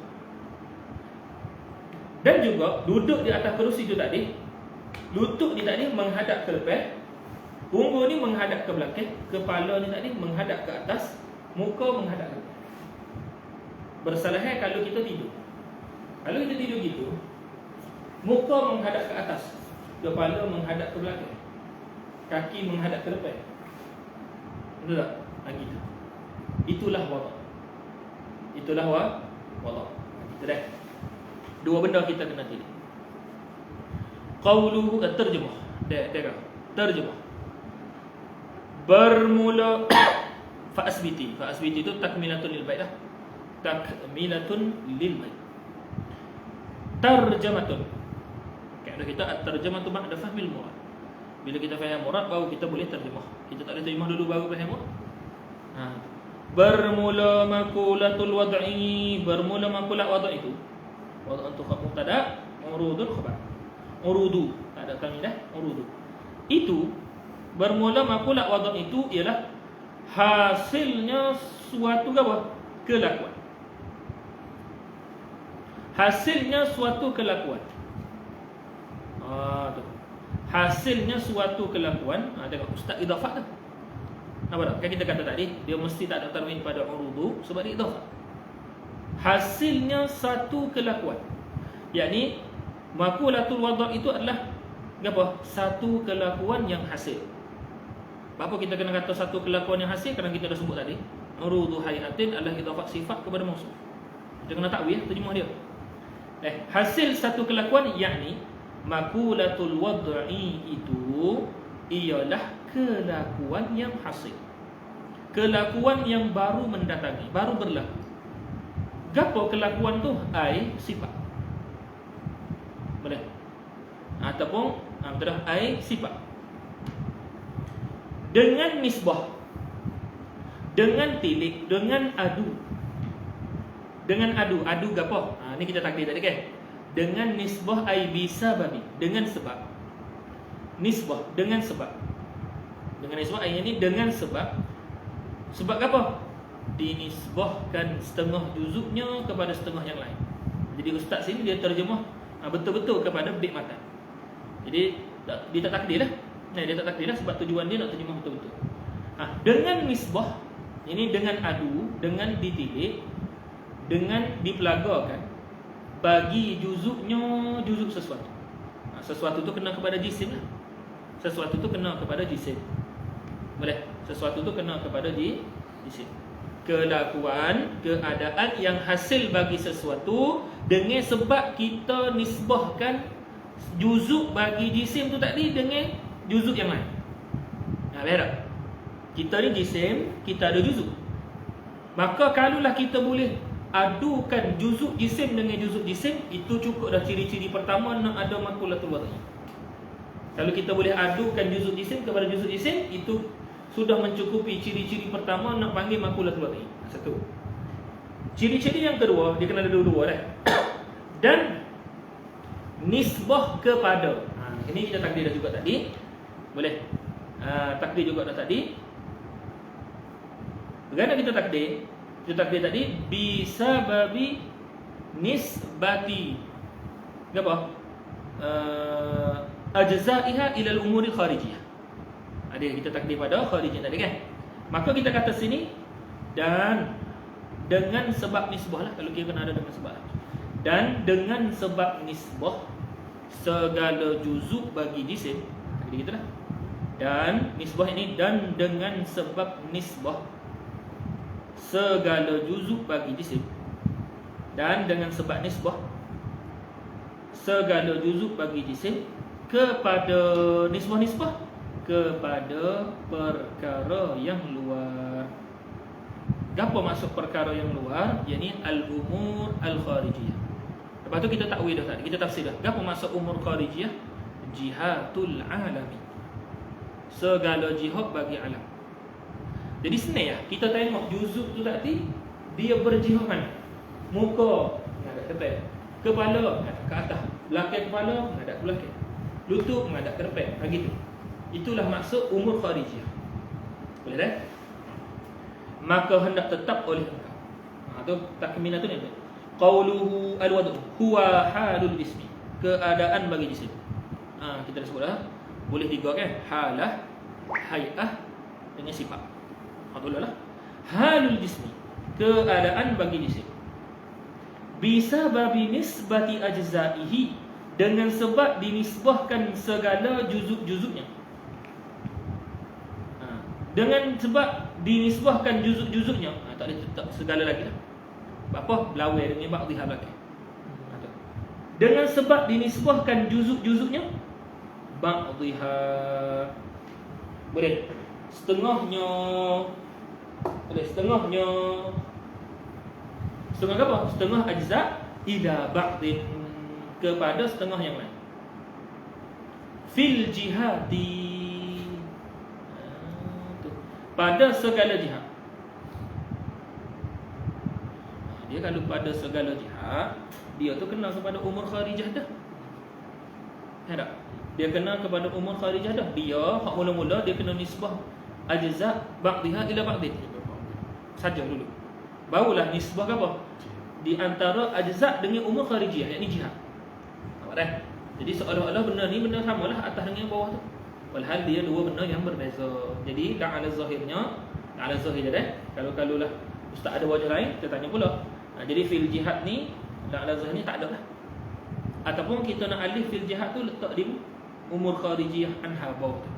Dan juga duduk di atas kerusi tu tadi, lutut ni tadi menghadap ke depan, punggung ni menghadap ke belakang, kepala ni tadi menghadap ke atas, muka menghadap ke belakang. Bersalahnya kalau kita tidur. Kalau kita tidur gitu, muka menghadap ke atas, kepala menghadap ke belakang, kaki menghadap ke depan. Betul tak? Gitu. Itulah wada'. Itulah wada'. Kita dah. Dua benda kita kena tilik. Qauluhu at-tarjumah. Terjemah. Bermula fa'asbiti. Fa'asbiti itu takmilatun lil bait dah. Takmilatun lil bait. Tarjamatun. Kalau kita at-tarjamatu ba'da fahmil murad. Bila kita faham murad baru kita boleh terjemah. Kita tak boleh terjemah dulu baru faham murad. Bermula maqulatul wad'i. Bermula maqulat wad' itu. Wad' untuk mubtada, urudun khabar. Urudu. Tak ada kami dah. Urudu. Itu bermula maqulat wad' itu ialah hasilnya suatu apa? Kelakuan. Hasilnya suatu kelakuan. Tu. Hasilnya suatu kelakuan. Tengok ustaz idafah tu. Nampak tak? Kan kita kata tadi, dia mesti tak ada tanwin pada urudu sebab dia idafah. Hasilnya satu kelakuan. Yakni maqulatul wad' itu adalah apa? Satu kelakuan yang hasil. Apa kita kena kata satu kelakuan yang hasil? Kerana kita dah sebut tadi, urudu hayatin adalah idafah sifat kepada mausuf. Kita kena takwil terjemah dia. Hasil satu kelakuan yakni maqulatul wad'i itu ialah kelakuan yang hasil. Kelakuan yang baru mendatangi, baru berlaku. Gapo kelakuan tu? Ai sifat. Boleh? Ataupun betul ai sifat. Dengan nisbah, dengan tilik, dengan adu. Dengan adu gapo? Ni kita takdir tadi kan. Dengan nisbah ai bisa babi, dengan sebab. Nisbah dengan sebab. Dengan nisbah ai ni dengan sebab. Sebab apa? Dinisbahkan setengah juzuknya kepada setengah yang lain. Jadi ustaz sini dia terjemah betul-betul kepada bait matan. Jadi dia tak takdir lah. Dia tak takdir lah sebab tujuan dia nak terjemah betul-betul. Dengan nisbah, ini dengan adu, dengan ditilik, dengan dipelagakan, bagi juzuknya juzuk sesuatu. Sesuatu tu kena kepada jisim lah. Sesuatu tu kena kepada jisim. Boleh? Sesuatu tu kena kepada jisim. Kelakuan, keadaan yang hasil bagi sesuatu dengan sebab kita nisbahkan juzuk bagi jisim tu tadi dengan juzuk yang lain. Faham tak? Kita ni jisim, kita ada juzuk. Maka kalaulah kita boleh adukan juzuk jisim dengan juzuk jisim, itu cukup dah ciri-ciri pertama nak ada maqulatul wad'i. Kalau kita boleh adukan juzuk jisim kepada juzuk jisim, itu sudah mencukupi ciri-ciri pertama nak panggil maqulatul wad'i. Satu. Ciri-ciri yang kedua, dia kena ada dua-dua dah. Dan nisbah kepada. Ini kita takdir dah juga tadi. Boleh. Takdir juga dah tadi. Bagaimana kita takdir? Kita takdir tadi bisa babi nisbati. Apa? Ajza'iha ila al-umuri kharijiyah. Ada kita takdir pada kharijiyah tadi kan. Maka kita kata sini dan dengan sebab nisbah lah, kalau kita kena ada dengan sebab. Dan dengan sebab nisbah segala juzuk bagi jisim. Jadi gitulah. Dan nisbah ini dan dengan sebab nisbah segala juzuk bagi jisim. Dan dengan sebab nisbah segala juzuk bagi jisim kepada nisbah-nisbah kepada perkara yang luar. Gapo maksud perkara yang luar? Yakni al-umur al-kharijiyah. Lepas tu kita takwil dah tadi, kita tafsir dah. Gapo maksud umur kharijiyah? Jihadul alami. Segala jihad bagi alam. Jadi senang ya, kita tengok juzuk tu tadi, dia berjihad mana? Muka menghadap ke depan, kepala menghadap ke atas, belakang kepala menghadap ke belakang, lutut menghadap ke depan. Begitu. Itulah maksud umur kharijiyah. Boleh dah? Maka hendak tetap oleh engkau. Tu takminah tu ni. Qauluhu al-wadu huwa halul ismi. Keadaan bagi jisim. Kita dah sebut dah. Boleh tiga kan? Halah, hay'ah dengan sifat. Alhamdulillah. Halul jismi. Keadaan bagi jisim. Bisa babi nisbati ajza'ihi, dengan sebab dinisbahkan segala juzuk-juzuknya. Dengan sebab dinisbahkan juzuk-juzuknya, tak ada tetap segala lagi lah. Apa? Belawai dengan ba'dihah belakang. Dengan sebab dinisbahkan juzuk-juzuknya, ba'dihah. Boleh setengahnya. Boleh setengahnya. Setengah apa? Setengah ajza' ila ba'din, kepada setengah yang lain. Fil jihadi, pada segala jihad. Dia kalau pada segala jihad, dia tu kena kepada umur kharijah dah. Tak? Dia kena kepada umur kharijah dah. Dia hak mula-mula dia kena nisbah ajza' ba'dihah ila ba'din saja dulu. Barulah nisbah apa? Di antara ajza' dengan umur kharijiyah, yakni jihad. Nampak dah? Jadi seolah-olah benda ni benda samalah atas dengan bawah tu. Walhal dia dua benda yang berbeza. Jadi la ala zahirnya, la ala zahir dah. Kalau lah ustaz ada wajah lain, kita tanya pula. Jadi fil jihad ni la ala zahirnya tak ada lah. Ataupun kita nak alif fil jihad tu letak di umur kharijiyah anha bawah tu.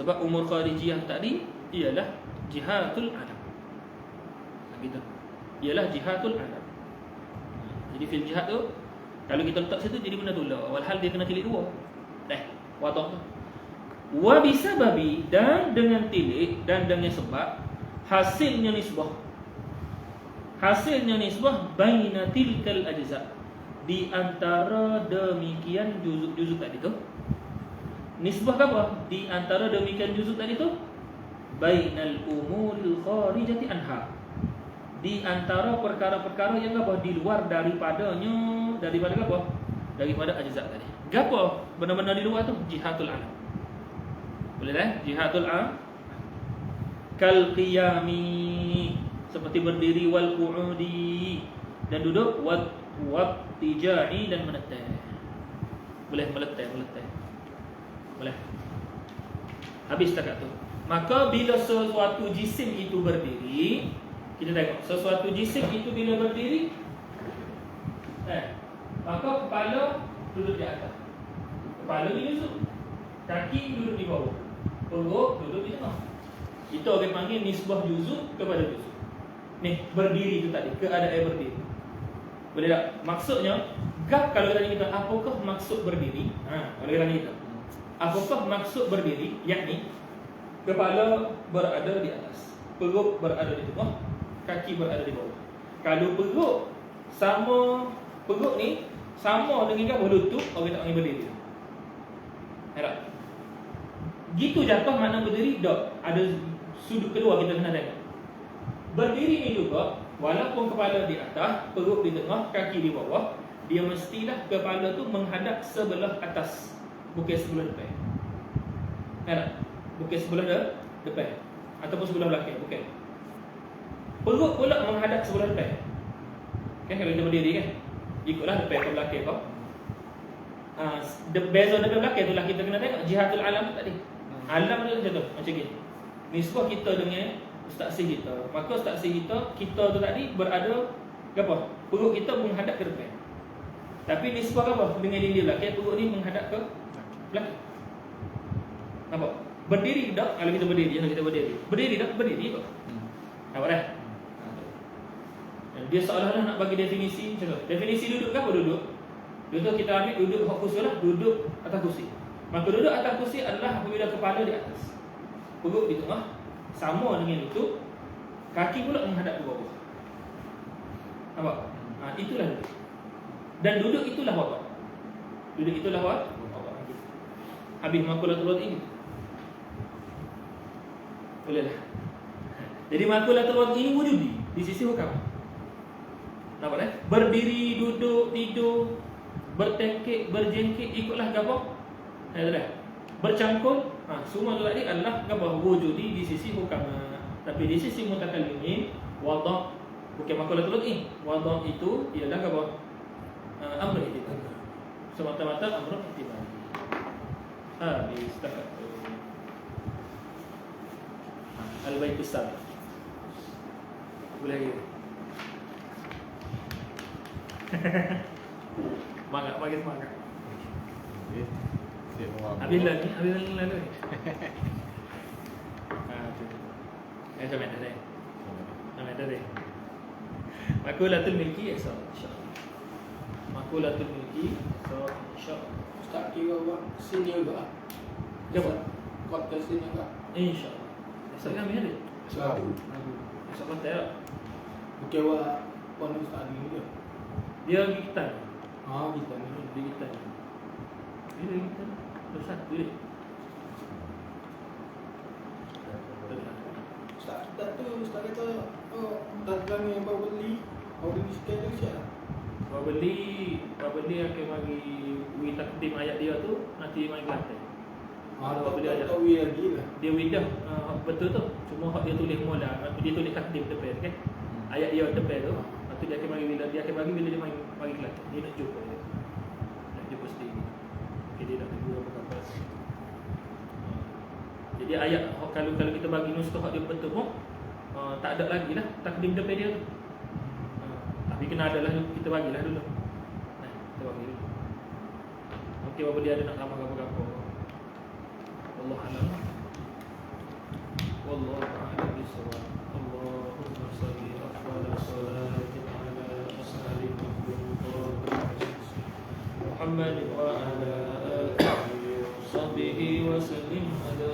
Sebab umur kharijiyah tadi ialah jihadul alam. Gitu. Ialah jihadul alam. Jadi fil jihad tu kalau kita letak situ jadi benda tu lah. Walhal dia kena tilik dua. Dah, wadah tu. Wa bisababi, dan dengan tilik dan dengan sebab hasilnya nisbah. Hasilnya nisbah baina tilkal ajza', di antara demikian juzuk-juzuk tadi tu. Nisbah apa? Di antara demikian juzuk tadi tu bainal umuril kharijati anha, di antara perkara-perkara yang apa? Di luar daripadanya, daripada apa? Daripada ajza' tadi. Gapo? Benar-benar di luar tu jihadul alam. Boleh dah? Jihadul alam. Kal qiyami, seperti berdiri, wal qu'udi, dan duduk, wat tija'i, dan meletih. Boleh meletih. Boleh. Habis takat tu. Maka bila sesuatu jisim itu berdiri, kita tengok sesuatu jisim itu bila berdiri, maka kepala duduk di atas, kepala diusuk, kaki duduk di bawah, perut duduk di tengah. Itu orang panggil nisbah juzuk kepada juzuk. Ni berdiri tu tadi, keadaan berdiri. Boleh tak? Maksudnya, kalau tanya kita apakah maksud berdiri? Kalau tanya kita, apakah maksud berdiri? Yakni kepala berada di atas, perut berada di tengah, kaki berada di bawah. Kalau perut ni sama dengan apa lutut, orang tak panggil berdiri. Tak? Gitu jatuh makna berdiri, tak? Ada sudut kedua kita kena tengok. Berdiri ni juga, walaupun kepala di atas, perut di tengah, kaki di bawah, dia mestilah kepala tu menghadap sebelah atas, bukan sebelah depan. Tak? Bukan sebelah depan ataupun sebelah belakang, bukan. Perut pula menghadap sebelah depan. Kan kalau kita berdiri kan, ikutlah depan ke belakang kau. Beza depan belakang itulah kita kena tengok jihadul alam tu tadi. Alam tu macam gini. Nisbah kita dengan ustaz sih kita. Maka ustaz sih kita tu tadi berada apa? Perut kita menghadap ke depan. Tapi nisbah apa? Dengan dia belakang, perut ni menghadap ke belakang. Nampak? Berdiri tak? Kalau kita berdiri, Berdiri tak? Berdiri kok. Nampak dah? Dia seolah-olah nak bagi definisi macam tu. Definisi duduk ke apa duduk? Duduk kita ambil duduk hak kursi lah, duduk atas kursi. Maka duduk atas kursi adalah apabila kepala di atas, perut di tengah, sama dengan itu, kaki pula menghadap ke bawah. Nampak? Itulah duduk. Dan duduk itulah waqaf. Duduk itulah waqaf. Habis makulatul waqaf ini. Bolehlah. Jadi makulatul waqaf ini wujudi di sisi hukam. Nampak tak? Berdiri, duduk, tidur, bertengkik, berjengkik, ikutlah gapo? Bercangkul, semua tu tadi adalah gapo? Wujudi di sisi hukam. Tapi di sisi mutakallimin, wada' bukan makulatul waqaf ini. Wada' itu ialah gapo? Amr i'tibari. Semata-mata amr i'tibari. Habis setakat tu. Al-Baitus Sabi. Boleh lagi. Semangat, bagi semangat. Habislah ni, habislah ni. Macam mana ni? Macam mana ni? Makulatul milki esok, insya-Allah. Makulatul milki esok, insya-Allah. Ustaz kira buat sini juga. Jawab. Kuat ke sini juga. Insya-Allah. Esok kami ada. Esok hotel. Okey buat pon Ustaz ni dia. Dia pergi kita. Kita ni. Dia kita. Dia kita. Terus satu dia. Ustaz tu Ustaz kata tak yang baru beli sekali siapa? Bawa beli akan bagi wi takdim ayat dia tu nanti mai Kelantan. Tak beli ayat tahu lagi lah. Dia widah betul tu. Cuma hak dia tulis mula, dia tulis takdim depan kan. Ayat dia depan tu. Nanti dia akan bagi bila dia mai Kelantan. Dia nak jumpa dia. Nak jumpa sendiri. Okay, dia nak tunggu apa kata. Jadi ayat kalau kita bagi nuskah hak dia betul pun tak ada lagi lah takdim depan dia tu. Tapi kena adalah kita bagilah dulu. Kita bagi dulu. Okey, apa dia ada nak ramah apa-apa. Allah alam. Wallahu a'lam bissawab. Allahumma shalli afdal salati ala ashabil Muhammad wa ala alihi wa sahbihi wa sallim ala